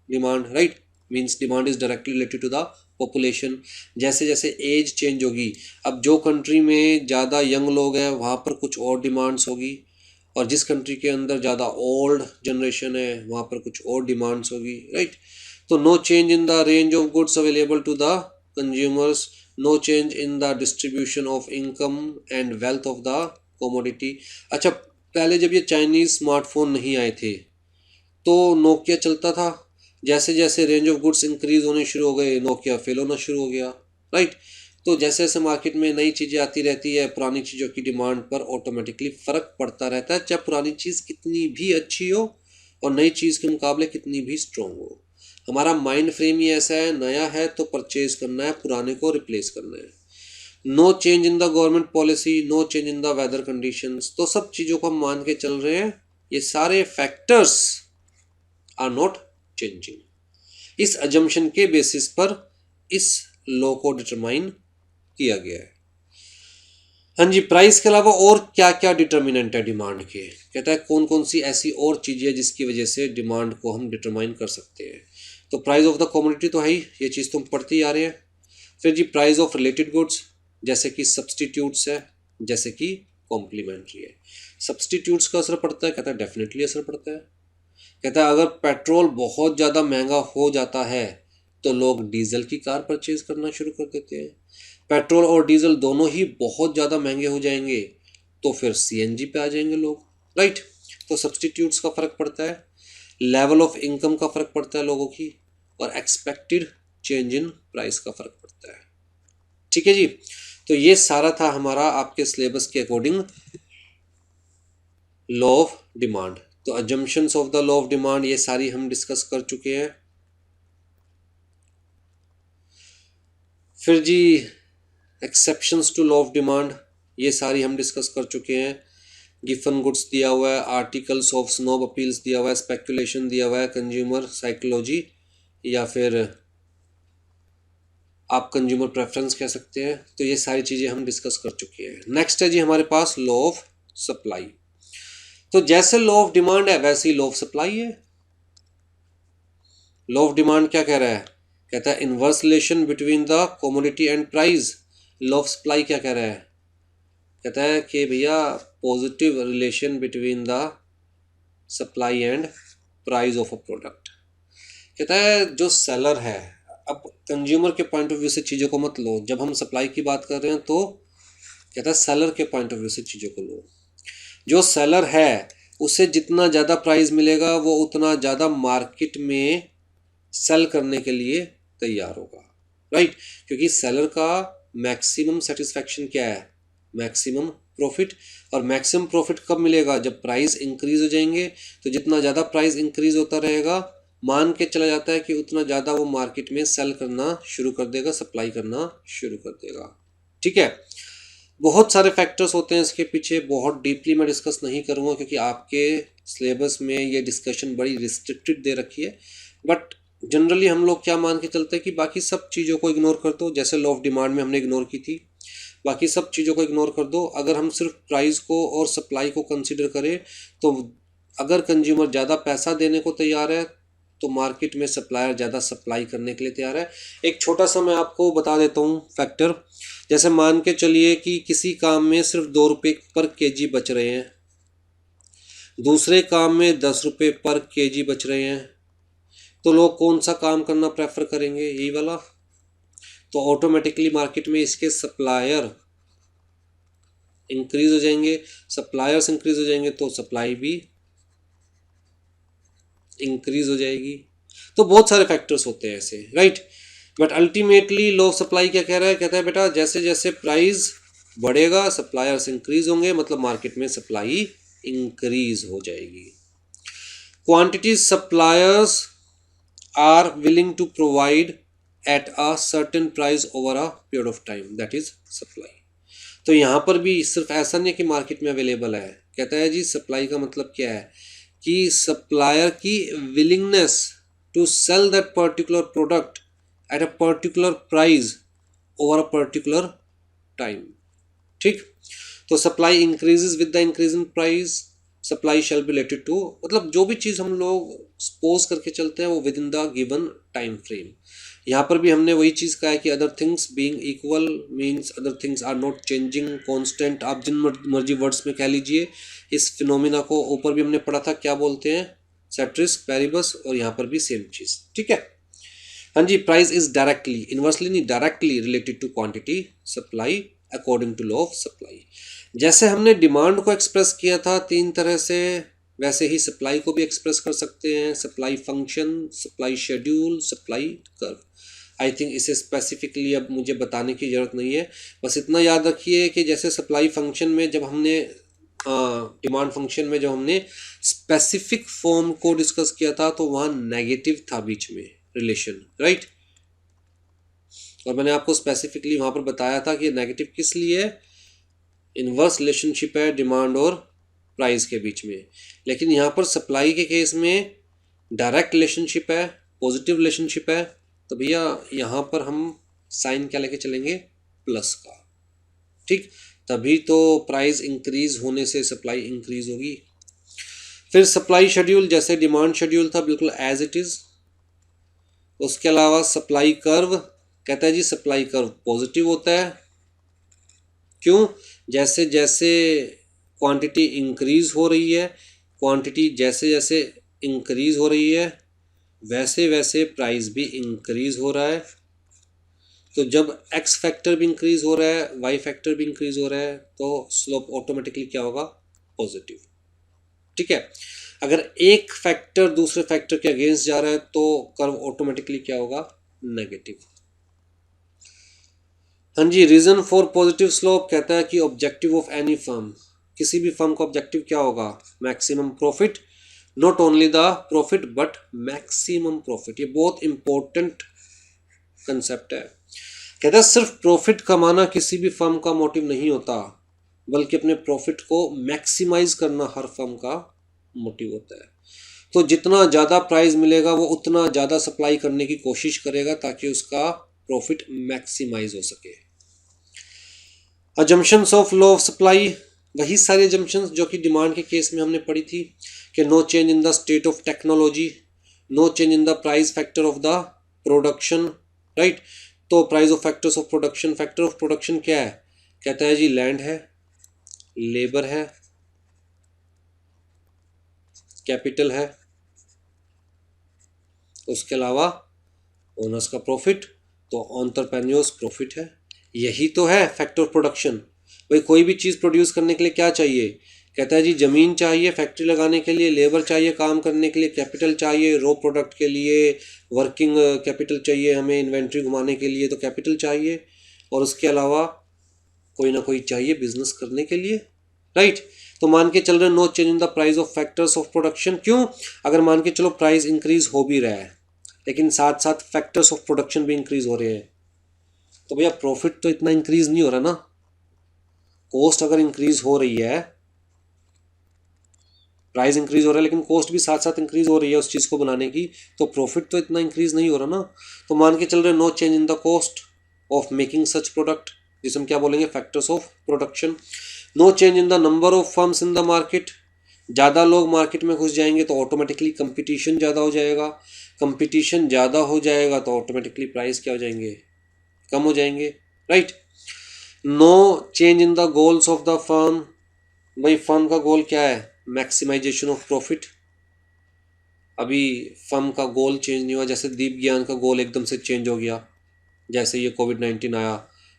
Speaker 1: demand, right, means demand is directly related to the population. जैसे जैसे एज चेंज होगी, अब जो कंट्री में ज़्यादा यंग लोग हैं वहाँ पर कुछ और डिमांड्स होगी, और जिस कंट्री के अंदर ज़्यादा ओल्ड जनरेशन है वहाँ पर कुछ और डिमांड्स होगी, राइट। तो no change in the range of goods available to the consumers, no change in the distribution of income and wealth of the commodity. अच्छा, पहले जब ये चाइनीज़ स्मार्टफोन नहीं आए थे तो नोकिया चलता था, जैसे जैसे रेंज ऑफ गुड्स इंक्रीज होने शुरू हो गए नोकिया फेल होना शुरू हो गया, राइट। तो जैसे जैसे मार्केट में नई चीज़ें आती रहती है, पुरानी चीज़ों की डिमांड पर ऑटोमेटिकली फ़र्क पड़ता रहता है, चाहे पुरानी चीज़ कितनी भी अच्छी हो और नई चीज़ के मुकाबले कितनी भी स्ट्रॉन्ग हो। हमारा माइंड फ्रेम ही ऐसा है, नया है तो परचेज करना है, पुराने को रिप्लेस करना है। No change in the government policy, no change in the weather conditions, तो सब चीज़ों को हम मान के चल रहे हैं, ये सारे फैक्टर्स आर नॉट चेंजिंग। इस अजम्पशन के बेसिस पर इस लॉ को डिटरमाइन किया गया है। हाँ जी, प्राइस के अलावा और क्या क्या डिटर्मिनेंट है डिमांड के, कहता है कौन कौन सी ऐसी और चीज़ें हैं जिसकी वजह से डिमांड को हम डिटरमाइन कर सकते हैं। तो प्राइस ऑफ द कमोडिटी तो है ही, ये चीज़ तो हम पढ़ते ही आ रहे हैं। फिर जी प्राइस ऑफ रिलेटेड गुड्स, जैसे कि सब्सटीट्यूट्स है, जैसे कि कॉम्प्लीमेंट्री है। सब्सटीट्यूट्स का असर पड़ता है, कहता है डेफिनेटली असर पड़ता है। कहता है अगर पेट्रोल बहुत ज़्यादा महंगा हो जाता है तो लोग डीजल की कार परचेज करना शुरू कर देते हैं। पेट्रोल और डीजल दोनों ही बहुत ज़्यादा महंगे हो जाएंगे तो फिर सीएनजी पे आ जाएंगे लोग, राइट। तो सब्सटीट्यूट्स का फ़र्क पड़ता है, लेवल ऑफ इनकम का फ़र्क पड़ता है लोगों की, और एक्सपेक्टेड चेंज इन प्राइस का फ़र्क पड़ता है। ठीक है जी, तो ये सारा था हमारा आपके सिलेबस के अकॉर्डिंग लॉ ऑफ डिमांड। तो assumptions of the law of demand ये सारी हम डिस्कस कर चुके हैं। फिर जी exceptions to law of demand ये सारी हम डिस्कस कर चुके हैं। गिफन गुड्स दिया हुआ है, आर्टिकल्स ऑफ स्नोब अपील्स दिया हुआ है, स्पेकुलेशन दिया हुआ है, कंज्यूमर साइकोलॉजी या फिर आप कंज्यूमर प्रेफरेंस कह सकते हैं। तो ये सारी चीज़ें हम डिस्कस कर चुके हैं। नेक्स्ट है जी हमारे पास लॉ ऑफ सप्लाई। तो जैसे लॉ ऑफ डिमांड है वैसे ही लॉ ऑफ सप्लाई है। लॉ ऑफ डिमांड क्या कह रहा है, कहता है inverse relation between the commodity and price. Law of supply क्या कह रहा है, कहता है कि भैया positive relation between the supply and price of a product. कहता है जो सेलर है, अब कंज्यूमर के पॉइंट ऑफ व्यू से चीज़ों को मत लो, जब हम सप्लाई की बात कर रहे हैं तो कहता है सेलर के पॉइंट ऑफ व्यू से चीज़ों को लो। जो सेलर है उसे जितना ज़्यादा प्राइस मिलेगा वो उतना ज़्यादा मार्केट में सेल करने के लिए तैयार होगा, राइट। क्योंकि सेलर का मैक्सिमम सेटिस्फैक्शन क्या है, मैक्सिमम प्रॉफिट। और मैक्सिमम प्रॉफिट कब मिलेगा, जब प्राइस इंक्रीज हो जाएंगे। तो जितना ज़्यादा प्राइस इंक्रीज होता रहेगा, मान के चला जाता है कि उतना ज़्यादा वो मार्केट में सेल करना शुरू कर देगा, सप्लाई करना शुरू कर देगा। ठीक है, बहुत सारे फैक्टर्स होते हैं इसके पीछे, बहुत डीपली मैं डिस्कस नहीं करूँगा क्योंकि आपके सिलेबस में ये डिस्कशन बड़ी रिस्ट्रिक्टेड दे रखी है। बट जनरली हम लोग क्या मान के चलते हैं कि बाकी सब चीज़ों को इग्नोर कर दो, जैसे लॉ ऑफ डिमांड में हमने इग्नोर की थी, बाकी सब चीज़ों को इग्नोर कर दो। अगर हम सिर्फ प्राइस को और सप्लाई को कंसिडर करें तो अगर कंज्यूमर ज़्यादा पैसा देने को तैयार है तो मार्केट में सप्लायर ज़्यादा सप्लाई करने के लिए तैयार है। एक छोटा सा मैं आपको बता देता हूँ फैक्टर। जैसे मान के चलिए कि किसी काम में सिर्फ 2 रुपये पर केजी बच रहे हैं, दूसरे काम में 10 रुपये पर केजी बच रहे हैं, तो लोग कौन सा काम करना प्रेफर करेंगे, यही वाला। तो ऑटोमेटिकली मार्केट में इसके सप्लायर इंक्रीज हो जाएंगे, सप्लायर्स इंक्रीज हो जाएंगे तो सप्लाई भी इंक्रीज हो जाएगी। तो बहुत सारे फैक्टर्स होते हैं ऐसे, right. But ultimately law of supply क्या कह रहा है, कहता है बेटा जैसे जैसे प्राइस बढ़ेगा सप्लायर्स इंक्रीज होंगे, मतलब मार्केट में सप्लाई इंक्रीज हो जाएगी। Quantity suppliers are willing to provide at a certain price over a period of time, that is supply. तो यहाँ पर भी सिर्फ ऐसा नहीं है कि मार्केट में अवेलेबल है, कहता है जी सप्लाई का मतलब क्या है कि सप्लायर की willingness to sell that particular product at a particular price over a particular time. ठीक, तो supply increases with the increase in price, supply shall be related to, मतलब जो भी चीज़ हम लोग सपोज करके चलते हैं वो with in the given time frame. यहाँ पर भी हमने वही चीज़ कहा है कि other things being equal means other things are not changing constant, आप जिन मर्जी वर्ड्स में कह लीजिए। इस फिनोमिना को ऊपर भी हमने पढ़ा था, क्या बोलते हैं, सेट्रिस पैरिबस, और यहाँ पर भी सेम चीज़। ठीक है, हाँ जी, प्राइस इज डायरेक्टली, इनवर्सली नहीं, directly related to quantity supply according to law of supply. जैसे हमने डिमांड को एक्सप्रेस किया था 3 तरह से, वैसे ही सप्लाई को भी एक्सप्रेस कर सकते हैं, supply function, supply schedule, supply curve. I think इसे स्पेसिफिकली अब मुझे बताने की ज़रूरत नहीं है। बस इतना याद रखिए कि जैसे सप्लाई फंक्शन में जब हमने डिमांड फंक्शन में जब हमने स्पेसिफिक फॉर्म को डिस्कस किया था तो वहाँ नेगेटिव था बीच में रिलेशन, राइट। और मैंने आपको स्पेसिफिकली वहाँ पर बताया था कि नेगेटिव किस लिए है, इन्वर्स रिलेशनशिप है डिमांड और प्राइस के बीच में। लेकिन यहाँ पर सप्लाई के केस में डायरेक्ट रिलेशनशिप है, पॉजिटिव रिलेशनशिप है, तो भैया यहाँ पर हम साइन क्या लेके चलेंगे, प्लस का, ठीक। तभी तो प्राइस इंक्रीज होने से सप्लाई इंक्रीज होगी। फिर सप्लाई शेड्यूल जैसे डिमांड शेड्यूल था बिल्कुल एज इट इज़। उसके अलावा सप्लाई कर्व कहता है जी सप्लाई कर्व पॉजिटिव होता है। क्यों? जैसे जैसे क्वांटिटी इंक्रीज हो रही है, क्वांटिटी जैसे जैसे इंक्रीज हो रही है वैसे वैसे प्राइस भी इंक्रीज हो रहा है। तो जब एक्स फैक्टर भी इंक्रीज हो रहा है, वाई फैक्टर भी इंक्रीज हो रहा है, तो स्लोप ऑटोमेटिकली क्या होगा, पॉजिटिव, ठीक है। अगर एक फैक्टर दूसरे फैक्टर के अगेंस्ट जा रहा है तो कर्व ऑटोमेटिकली क्या होगा, नेगेटिव। हाँ जी, रीजन फॉर पॉजिटिव स्लोप कहता है कि ऑब्जेक्टिव ऑफ एनी फर्म, किसी भी फर्म का ऑब्जेक्टिव क्या होगा, maximum profit, not only the profit but maximum profit. ये बहुत इंपॉर्टेंट कंसेप्ट है। कहता है सिर्फ प्रॉफिट कमाना किसी भी फर्म का मोटिव नहीं होता, बल्कि अपने प्रॉफिट को मैक्सिमाइज करना हर फर्म का मोटिव होता है। तो जितना ज़्यादा प्राइस मिलेगा वो उतना ज़्यादा सप्लाई करने की कोशिश करेगा ताकि उसका प्रॉफिट मैक्सिमाइज हो सके। Assumptions of law of supply, वही सारी अजम्पशंस जो कि डिमांड के केस में हमने पढ़ी थी कि no change in the state of technology, no change in the price factor of the production, right. तो price of factors of production, factor of production क्या है, कहता है जी लैंड है, लेबर है, कैपिटल है, उसके अलावा ओनर्स का प्रॉफिट, तो एंटरप्रेन्योर्स प्रॉफिट है। यही तो है फैक्टर ऑफ प्रोडक्शन। भाई कोई भी चीज़ प्रोड्यूस करने के लिए क्या चाहिए, कहता है जी ज़मीन चाहिए फैक्ट्री लगाने के लिए, लेबर चाहिए काम करने के लिए, कैपिटल चाहिए रॉ प्रोडक्ट के लिए, वर्किंग कैपिटल चाहिए हमें इन्वेंट्री घुमाने के लिए, तो कैपिटल चाहिए, और उसके अलावा कोई ना कोई चाहिए बिजनेस करने के लिए, राइट। तो मान के चल रहे no change in the price of factors of production. क्यों? अगर मान के चलो प्राइस इंक्रीज हो भी रहा है लेकिन साथ साथ फैक्टर्स ऑफ प्रोडक्शन भी इंक्रीज हो रहे हैं, तो भैया प्रॉफिट तो इतना इंक्रीज नहीं हो रहा ना। कॉस्ट अगर इंक्रीज हो रही है, प्राइस इंक्रीज हो रहा है लेकिन कॉस्ट भी साथ साथ इंक्रीज हो रही है उस चीज़ को बनाने की, तो प्रॉफिट तो इतना इंक्रीज नहीं हो रहा ना। तो मान के चल रहे no change in the cost of making such product, जिसे हम क्या बोलेंगे, factors of production. No change in the number of firms in the market, ज़्यादा लोग मार्केट में घुस जाएंगे तो ऑटोमेटिकली कंपटीशन ज़्यादा हो जाएगा, कंपटीशन ज़्यादा हो जाएगा तो ऑटोमेटिकली प्राइस क्या हो जाएंगे, कम हो जाएंगे, right. No change in the goals of the firm, भाई फर्म का गोल क्या है, मैक्सिमाइजेशन ऑफ प्रॉफिट। अभी फर्म का गोल चेंज नहीं हुआ, जैसे दीप ज्ञान का गोल एकदम से चेंज हो गया जैसे ये कोविड-19 आया,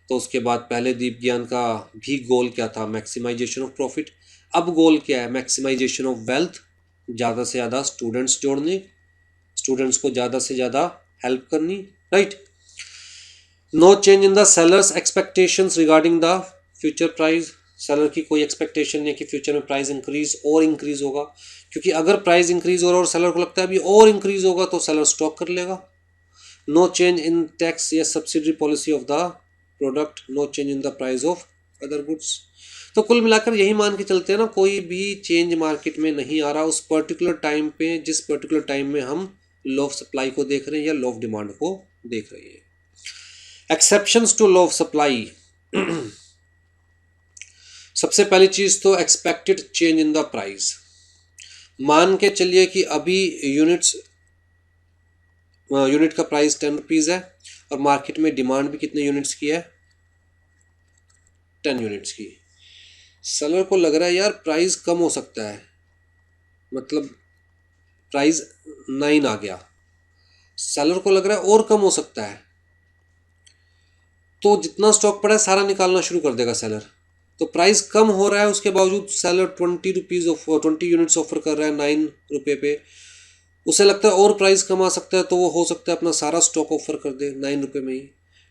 Speaker 1: तो उसके बाद पहले दीप ज्ञान का भी गोल क्या था, मैक्सिमाइजेशन ऑफ प्रॉफिट। अब गोल क्या है, मैक्सिमाइजेशन ऑफ वेल्थ, ज़्यादा से ज़्यादा स्टूडेंट्स जोड़ने, स्टूडेंट्स को ज़्यादा से ज़्यादा हेल्प करनी, right. No change in the sellers expectations regarding the future price, seller की कोई एक्सपेक्टेशन नहीं है कि फ्यूचर में प्राइस इंक्रीज और इंक्रीज होगा, क्योंकि अगर प्राइस इंक्रीज हो रहा है और सेलर को लगता है अभी और इंक्रीज होगा तो सेलर स्टॉक कर लेगा। नो चेंज इन टैक्स या subsidy policy of the product, no change in the price of other goods. तो कुल मिलाकर यही मान के चलते हैं ना, कोई भी चेंज मार्केट में नहीं आ रहा उस पर्टिकुलर टाइम पे, जिस पर्टिकुलर टाइम में हम लॉ ऑफ सप्लाई को देख रहे हैं या लॉ ऑफ डिमांड को देख रहे हैं। Exceptions to law of supply, सबसे पहली चीज तो expected change in the price. मान के चलिए कि अभी यूनिट का प्राइस 10 रुपीज़ है और मार्केट में डिमांड भी कितने यूनिट्स की है, 10 यूनिट्स की। सेलर को लग रहा है यार प्राइस कम हो सकता है, मतलब प्राइस 9 आ गया, सेलर को लग रहा है और कम हो सकता है, तो जितना स्टॉक पड़ा है सारा निकालना शुरू कर देगा सेलर। तो प्राइस कम हो रहा है उसके बावजूद सेलर 20 यूनिट्स ऑफर कर रहा है 9 रुपये पे, उसे लगता है और प्राइस कमा सकता है, तो वो हो सकता है अपना सारा स्टॉक ऑफर कर दे 9 रुपये में ही।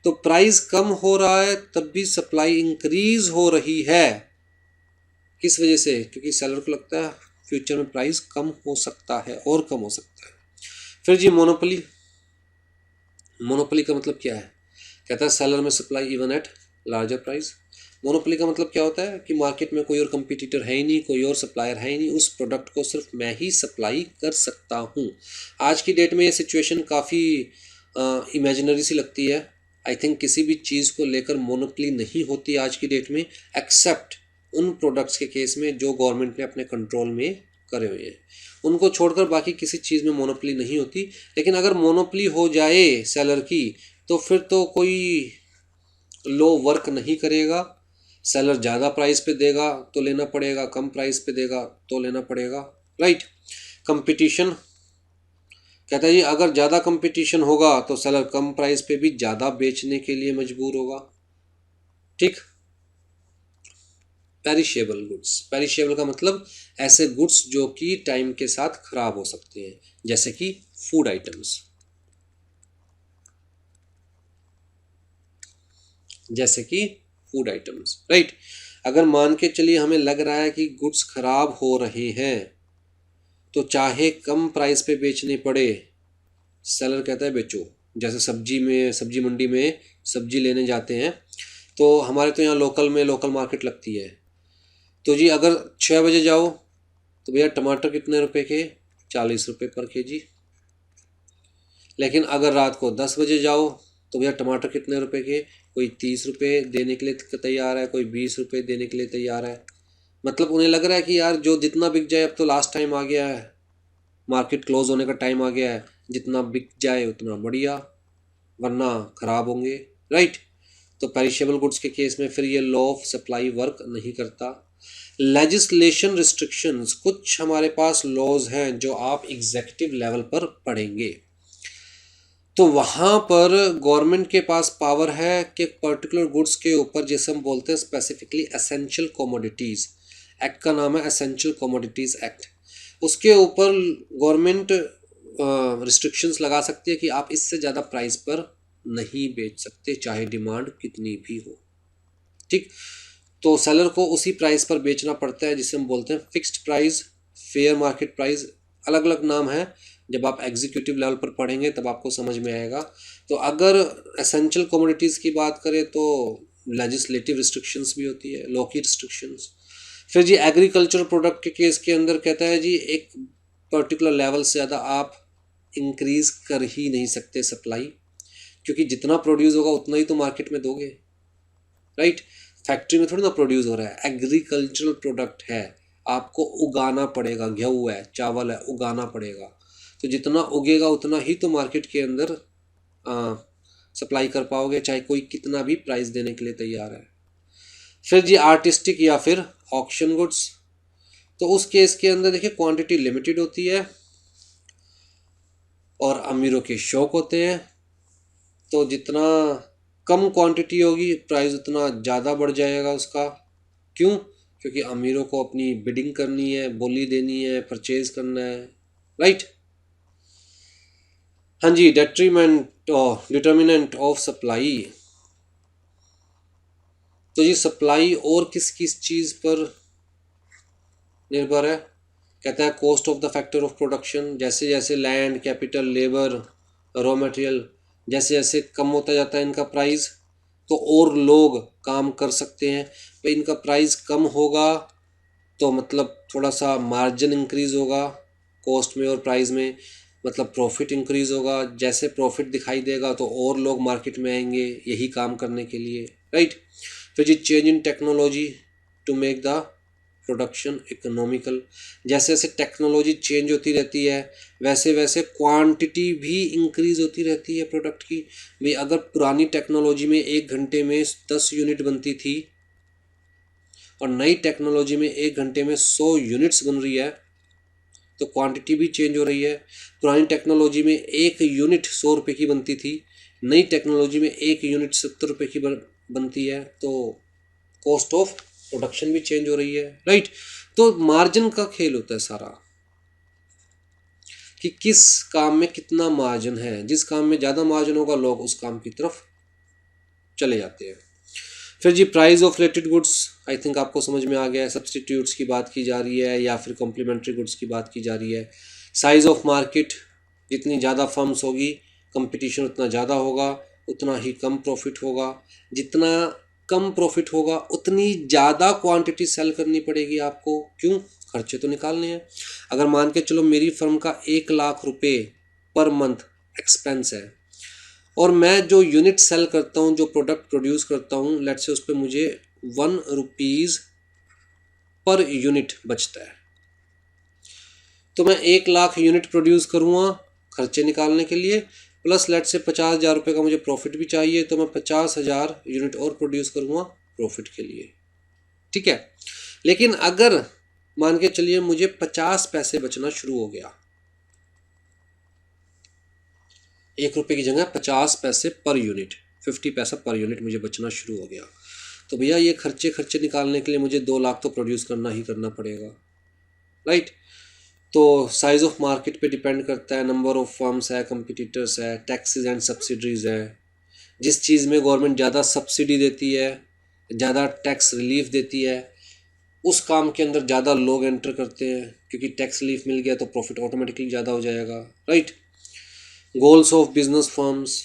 Speaker 1: तो प्राइस कम हो रहा है तब भी सप्लाई इंक्रीज हो रही है। किस वजह से? क्योंकि सेलर को लगता है फ्यूचर में प्राइस कम हो सकता है और कम हो सकता है। फिर जी मोनोपोली। मोनोपोली का मतलब क्या है? कहता है सेलर में supply even at larger price. Monopoly का मतलब क्या होता है कि मार्केट में कोई और कंपटीटर है ही नहीं, कोई और सप्लायर है ही नहीं, उस प्रोडक्ट को सिर्फ मैं ही सप्लाई कर सकता हूँ। आज की डेट में ये सिचुएशन काफ़ी इमेजिनरी सी लगती है। आई थिंक किसी भी चीज़ को लेकर मोनोपोली नहीं होती आज की डेट में, एक्सेप्ट उन प्रोडक्ट्स के केस में जो गवर्नमेंट ने अपने कंट्रोल में करे हुए हैं। उनको छोड़कर बाकी किसी चीज़ में मोनोपोली नहीं होती। लेकिन अगर मोनोपोली हो जाए सेलर की, तो फिर तो कोई लो वर्क नहीं करेगा। सेलर ज़्यादा प्राइस पे देगा तो लेना पड़ेगा, कम प्राइस पे देगा तो लेना पड़ेगा, राइट। कंपटीशन। कहता है जी अगर ज़्यादा कंपटीशन होगा तो सेलर कम प्राइस पे भी ज़्यादा बेचने के लिए मजबूर होगा, ठीक। Perishable goods. पेरिशेबल का मतलब ऐसे गुड्स जो कि टाइम के साथ खराब हो सकते हैं, जैसे कि फूड आइटम्स। जैसे कि फूड आइटम्स, राइट। अगर मान के चलिए हमें लग रहा है कि गुड्स खराब हो रहे हैं, तो चाहे कम प्राइस पे बेचने पड़े, सेलर कहता है बेचो। जैसे सब्जी मंडी में सब्जी लेने जाते हैं, तो हमारे तो यहाँ लोकल मार्केट लगती है। तो जी अगर 6 बजे जाओ तो भैया टमाटर कितने रुपए के? 40 रुपये पर केजी। लेकिन अगर रात को 10 बजे जाओ तो भैया टमाटर कितने रुपए के? कोई 30 रुपये देने के लिए तैयार है, कोई 20 रुपये देने के लिए तैयार है। मतलब उन्हें लग रहा है कि यार जो जितना बिक जाए, अब तो लास्ट टाइम आ गया है, मार्केट क्लोज होने का टाइम आ गया है, जितना बिक जाए उतना बढ़िया, वरना खराब होंगे, राइट। तो पेरिशेबल गुड्स के केस में फिर ये लॉ ऑफ सप्लाई वर्क नहीं करता। लेजिस्लेशन रिस्ट्रिक्शंस, कुछ हमारे पास लॉज हैं जो आप एग्जीक्यूटिव लेवल पर पढ़ेंगे। तो वहाँ पर गवर्नमेंट के पास पावर है कि पर्टिकुलर गुड्स के ऊपर, जैसे हम बोलते हैं स्पेसिफिकली एसेंशियल कमोडिटीज़, एक्ट का नाम है एसेंशियल कमोडिटीज़ एक्ट, उसके ऊपर गवर्नमेंट रिस्ट्रिक्शंस लगा सकती है कि आप इससे ज़्यादा प्राइस पर नहीं बेच सकते, चाहे डिमांड कितनी भी हो, ठीक। तो सेलर को उसी प्राइस पर बेचना पड़ता है, जिसे हम बोलते हैं fixed price, fair market price. अलग अलग नाम है, जब आप एग्जीक्यूटिव लेवल पर पढ़ेंगे तब आपको समझ में आएगा। तो अगर एसेंशियल कमोडिटीज़ की बात करें तो लेजिस्लेटिव रिस्ट्रिक्शंस भी होती है, लॉ की रिस्ट्रिक्शंस। फिर जी एग्रीकल्चर प्रोडक्ट के केस के अंदर कहता है जी एक पर्टिकुलर लेवल से ज़्यादा आप इंक्रीज कर ही नहीं सकते सप्लाई, क्योंकि जितना प्रोड्यूस होगा उतना ही तो मार्केट में दोगे, राइट। फैक्ट्री में थोड़ी ना प्रोड्यूस हो रहा है, एग्रीकल्चरल प्रोडक्ट है, आपको उगाना पड़ेगा, गेहूँ है, चावल है, उगाना पड़ेगा। तो जितना उगेगा उतना ही तो मार्केट के अंदर सप्लाई कर पाओगे, चाहे कोई कितना भी प्राइस देने के लिए तैयार है। फिर जी आर्टिस्टिक या फिर ऑक्शन गुड्स। तो उस केस के अंदर देखिए क्वांटिटी लिमिटेड होती है और अमीरों के शौक होते हैं। तो जितना कम क्वांटिटी होगी प्राइस उतना ज़्यादा बढ़ जाएगा उसका। क्यों? क्योंकि अमीरों को अपनी बिडिंग करनी है, बोली देनी है, परचेज करना है, राइट। हाँ जी, डेट्रीमेंट और डिटर्मिनेंट ऑफ सप्लाई। तो ये सप्लाई और किस किस चीज़ पर निर्भर है? कहता है cost of the factor of production. जैसे जैसे land, capital, labour, raw material जैसे जैसे कम होता जाता है इनका प्राइस, तो और लोग काम कर सकते हैं। तो इनका प्राइस कम होगा तो मतलब थोड़ा सा मार्जिन इंक्रीज होगा कॉस्ट में और प्राइस में, मतलब प्रॉफिट इंक्रीज होगा। जैसे प्रॉफिट दिखाई देगा तो और लोग मार्केट में आएंगे यही काम करने के लिए, राइट। फिर जी change in technology to make the production economical. जैसे जैसे टेक्नोलॉजी चेंज होती रहती है वैसे वैसे क्वांटिटी भी इंक्रीज होती रहती है प्रोडक्ट की। भाई अगर पुरानी टेक्नोलॉजी में 1 घंटे में 10 यूनिट बनती थी और नई टेक्नोलॉजी में 1 घंटे में 100 यूनिट्स बन रही है, तो क्वांटिटी भी चेंज हो रही है। पुरानी टेक्नोलॉजी में 1 यूनिट 100 रुपये की बनती थी, नई टेक्नोलॉजी में 1 यूनिट 70 रुपये की बनती है, तो कॉस्ट ऑफ प्रोडक्शन भी चेंज हो रही है, राइट। तो मार्जिन का खेल होता है सारा। कि किस काम में कितना मार्जिन है। जिस काम में ज़्यादा मार्जिन होगा लोग उस काम की तरफ चले जाते हैं। फिर जी price of related goods, I think आपको समझ में आ गया है। सब्सटीट्यूट्स की बात की जा रही है या फिर कॉम्प्लीमेंट्री गुड्स की बात की जा रही है। साइज़ ऑफ मार्केट, जितनी ज़्यादा फर्म्स होगी कंपटीशन उतना ज़्यादा होगा, उतना ही कम प्रॉफिट होगा। जितना कम प्रॉफिट होगा उतनी ज़्यादा क्वांटिटी सेल करनी पड़ेगी आपको। क्यों? खर्चे तो निकालने हैं। अगर मान के चलो मेरी फर्म का 1 लाख रुपए पर मंथ एक्सपेंस है और मैं जो यूनिट सेल करता हूँ, जो प्रोडक्ट प्रोड्यूस करता हूँ, लेट्स से उस पर मुझे 1 रुपीज़ पर यूनिट बचता है, तो मैं 1 लाख यूनिट प्रोड्यूस करूँगा खर्चे निकालने के लिए, प्लस लेट से 50,000 रुपये का मुझे प्रॉफिट भी चाहिए, तो मैं 50,000 यूनिट और प्रोड्यूस करूँगा प्रॉफिट के लिए। ठीक है। लेकिन अगर मान के चलिए मुझे 50 पैसे बचना शुरू हो गया, 1 रुपये की जगह 50 पैसे पर यूनिट, 50 पैसा पर यूनिट मुझे बचना शुरू हो गया, तो भैया ये खर्चे निकालने के लिए मुझे 2 लाख तो प्रोड्यूस करना ही करना पड़ेगा, राइट। तो साइज़ ऑफ मार्केट पे डिपेंड करता है, नंबर ऑफ फर्म्स है, कंपटीटर्स है, टैक्सेस एंड सब्सिडीज़ है। जिस चीज़ में गवर्नमेंट ज़्यादा सब्सिडी देती है, ज़्यादा टैक्स रिलीफ देती है, उस काम के अंदर ज़्यादा लोग एंटर करते हैं, क्योंकि टैक्स रिलीफ मिल गया तो प्रॉफिट ऑटोमेटिकली ज़्यादा हो जाएगा, right. Goals of business firms.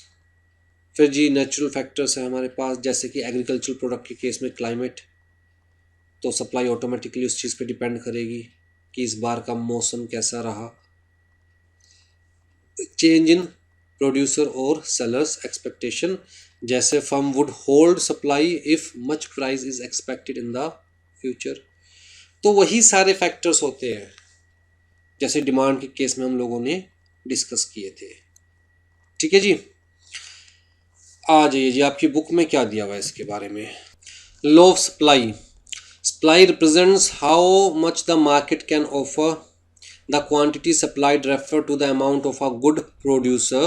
Speaker 1: फिर जी नेचुरल फैक्टर्स है हमारे पास, जैसे कि एग्रीकल्चरल प्रोडक्ट के केस में क्लाइमेट, तो सप्लाई ऑटोमेटिकली उस चीज़ पे डिपेंड करेगी कि इस बार का मौसम कैसा रहा। चेंज इन प्रोड्यूसर और सेलर्स एक्सपेक्टेशन, जैसे firm would hold supply if much price is expected in the future. तो वही सारे फैक्टर्स होते हैं जैसे डिमांड के केस में हम लोगों ने डिस्कस किए थे। ठीक है जी, आ जाइए जी, आपकी बुक में क्या दिया हुआ है इसके बारे में। Law of supply. Supply represents how much the market can offer. The quantity supplied refer to the amount of a good producer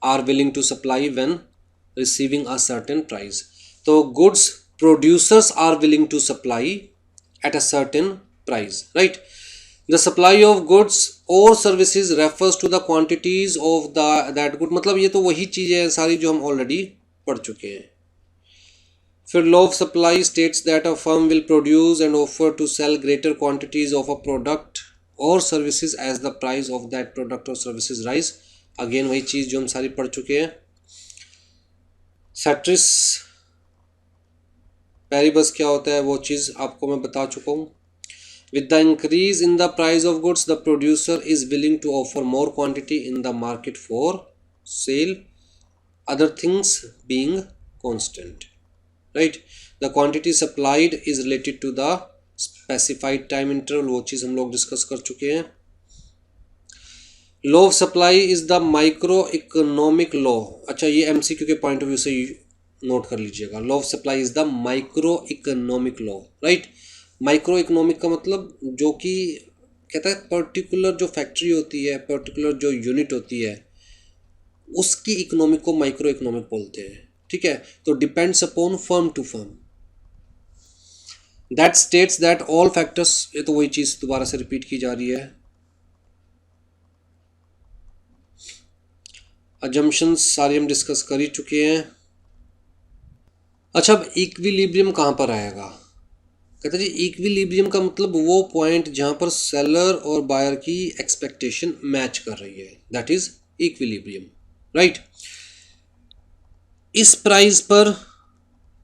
Speaker 1: are willing to supply when receiving a certain price. तो goods producers are willing to supply at a certain price, right? The supply of goods or services refers to the quantities of that good. मतलब ये तो वही चीज़ें हैं सारी जो हम ऑलरेडी पढ़ चुके हैं। फिर law of supply states that a firm will produce and offer to sell greater quantities of a product और services as the price of that product और सर्विसेज राइज। अगेन वही चीज़ जो हम सारी पढ़ चुके हैं। सेट्रिस पैरिबस क्या होता है वो चीज़ आपको मैं बता चुका हूँ। With the increase in the price of goods the producer is willing to offer more quantity in the market for sale, other things being constant, right. The quantity supplied is related to the specified time interval, वो चीज़ हम लोग discuss कर चुके हैं। Law of supply is the micro economic law. अच्छा, ये MCQ के पॉइंट ऑफ व्यू से नोट कर लीजिएगा। Law of supply is the micro economic law, right. Micro economic का मतलब जो कि कहता है पर्टिकुलर जो फैक्ट्री होती है, पर्टिकुलर जो यूनिट होती है, उसकी इकोनॉमिक को माइक्रो इकोनॉमिक बोलते हैं। ठीक है, तो depends upon firm to firm. That states that all factors, ये तो वही चीज़ दोबारा से रिपीट की जा रही है। अजम्पशंस सारी हम डिस्कस कर ही चुके हैं। अच्छा, अब इक्विलिब्रियम कहाँ पर आएगा? कहते जी इक्विलिब्रियम का मतलब वो पॉइंट जहाँ पर सेलर और बायर की एक्सपेक्टेशन मैच कर रही है, दैट इज इक्विलिब्रियम, राइट। इस प्राइस पर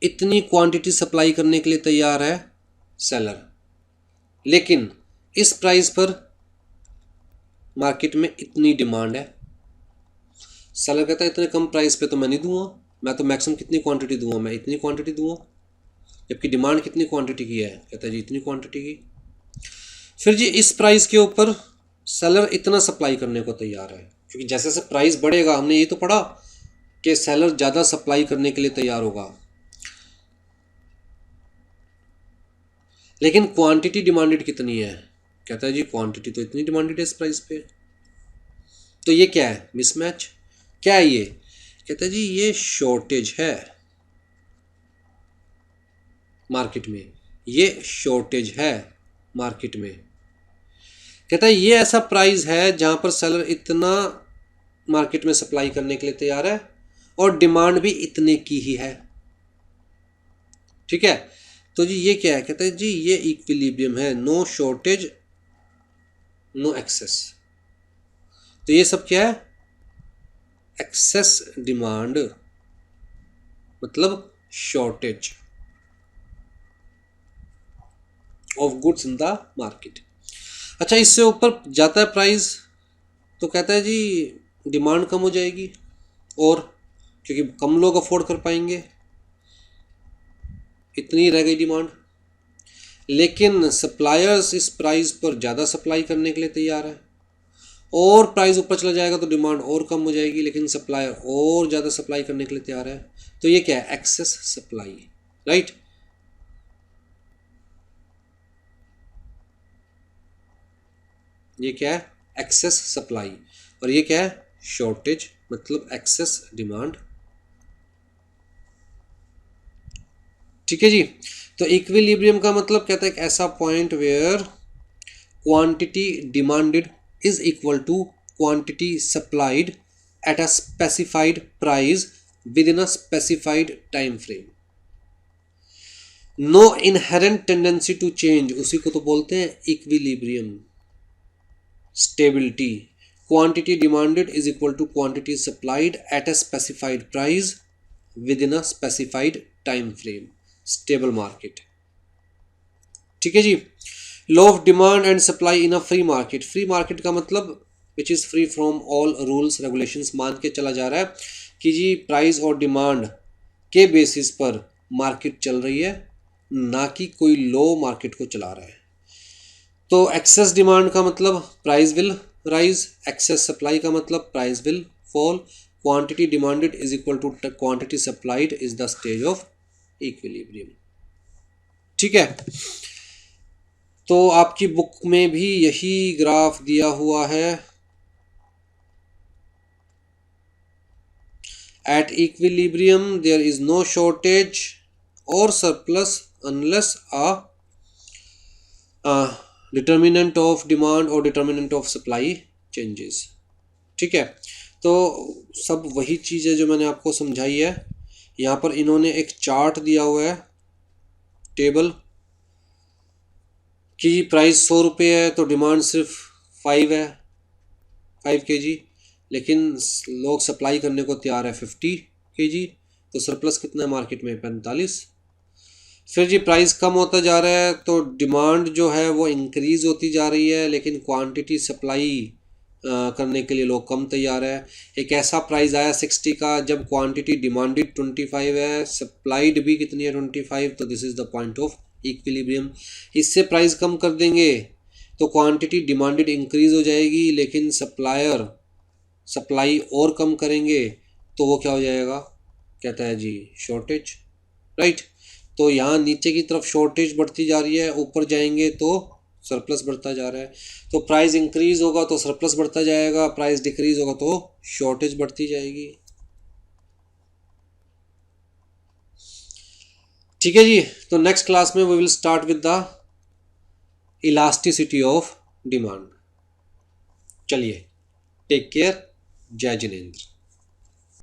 Speaker 1: इतनी क्वांटिटी सप्लाई करने के लिए तैयार है सेलर, लेकिन इस प्राइस पर मार्केट में इतनी डिमांड है। सेलर कहता है इतने कम प्राइस पे तो मैं नहीं दूंगा, मैं तो मैक्सिमम कितनी क्वांटिटी दूंगा, मैं इतनी क्वांटिटी दूंगा। जबकि डिमांड कितनी क्वांटिटी की है? कहता है जी इतनी क्वांटिटी की। फिर जी इस प्राइस के ऊपर सेलर इतना सप्लाई करने को तैयार है, क्योंकि जैसे जैसे प्राइस बढ़ेगा, हमने ये तो पढ़ा कि सेलर ज़्यादा सप्लाई करने के लिए तैयार होगा, लेकिन क्वांटिटी डिमांडेड कितनी है? कहता है जी क्वांटिटी तो इतनी डिमांडेड है इस प्राइस पे। तो ये क्या है? मिसमैच। क्या है ये? कहता है जी ये शॉर्टेज है मार्केट में, ये शॉर्टेज है मार्केट में। कहता है ये ऐसा प्राइस है जहां पर सेलर इतना मार्केट में सप्लाई करने के लिए तैयार है और डिमांड भी इतने की ही है। ठीक है, तो जी ये क्या है, कहता है जी ये इक्विलिब्रियम है, नो शॉर्टेज नो एक्सेस। तो ये सब क्या है, एक्सेस डिमांड मतलब shortage of goods in the market. अच्छा, इससे ऊपर जाता है प्राइस तो कहता है जी डिमांड कम हो जाएगी, और क्योंकि कम लोग अफोर्ड कर पाएंगे, इतनी रह गई डिमांड। लेकिन सप्लायर्स इस प्राइस पर ज़्यादा सप्लाई करने के लिए तैयार है, और प्राइस ऊपर चला जाएगा तो डिमांड और कम हो जाएगी, लेकिन सप्लायर और ज़्यादा सप्लाई करने के लिए तैयार है। तो ये क्या है, एक्सेस सप्लाई, राइट। ये क्या है, एक्सेस सप्लाई, और ये क्या है, शॉर्टेज मतलब एक्सेस डिमांड। ठीक है जी। तो इक्विलिब्रियम का मतलब कहता है एक ऐसा point where quantity demanded is equal to quantity supplied at a specified price within a specified time frame. No inherent tendency to change, उसी को तो बोलते हैं equilibrium, stability. Quantity demanded is equal to quantity supplied at a specified price within a specified time frame, stable market. ठीक है जी। Law of demand and supply in a free market. Free market का मतलब which is free from all rules regulations, मान के चला जा रहा है कि जी प्राइस और डिमांड के बेसिस पर मार्केट चल रही है, ना कि कोई लॉ मार्केट को चला रहा है। तो एक्सेस डिमांड का मतलब price will rise, excess supply का मतलब price will fall, quantity demanded is equal to quantity supplied is the stage of equilibrium. ठीक है, तो आपकी बुक में भी यही ग्राफ दिया हुआ है। At equilibrium there is no shortage और surplus unless determinant of demand और डिटर्मिनेंट ऑफ सप्लाई चेंजेस। ठीक है, तो सब वही चीज़ है जो मैंने आपको समझाई है। यहाँ पर इन्होंने एक चार्ट दिया हुआ है, टेबल, कि प्राइस 100 रुपये है तो डिमांड सिर्फ 5 है, 5 kg, लेकिन लोग सप्लाई करने को तैयार है 50 kg, तो सरप्लस कितना है मार्केट में, 45। फिर जी प्राइस कम होता जा रहा है तो डिमांड जो है वो इंक्रीज़ होती जा रही है, लेकिन क्वांटिटी सप्लाई करने के लिए लोग कम तैयार है। एक ऐसा प्राइस आया 60 का जब क्वांटिटी डिमांडेड 25 है, सप्लाइड भी कितनी है 25, तो this is the point of equilibrium. इससे प्राइस कम कर देंगे तो क्वांटिटी डिमांडेड इंक्रीज़ हो जाएगी, लेकिन सप्लायर सप्लाई और कम करेंगे तो वो क्या हो जाएगा, कहता है जी शॉर्टेज, राइट। तो यहाँ नीचे की तरफ शॉर्टेज बढ़ती जा रही है, ऊपर जाएंगे तो सरप्लस बढ़ता जा रहा है। तो प्राइस इंक्रीज होगा तो सरप्लस बढ़ता जाएगा, प्राइस डिक्रीज होगा तो शॉर्टेज बढ़ती जाएगी। ठीक है जी, तो नेक्स्ट क्लास में we will start with the elasticity of demand. चलिए, टेक केयर, जय जिनेंद्र।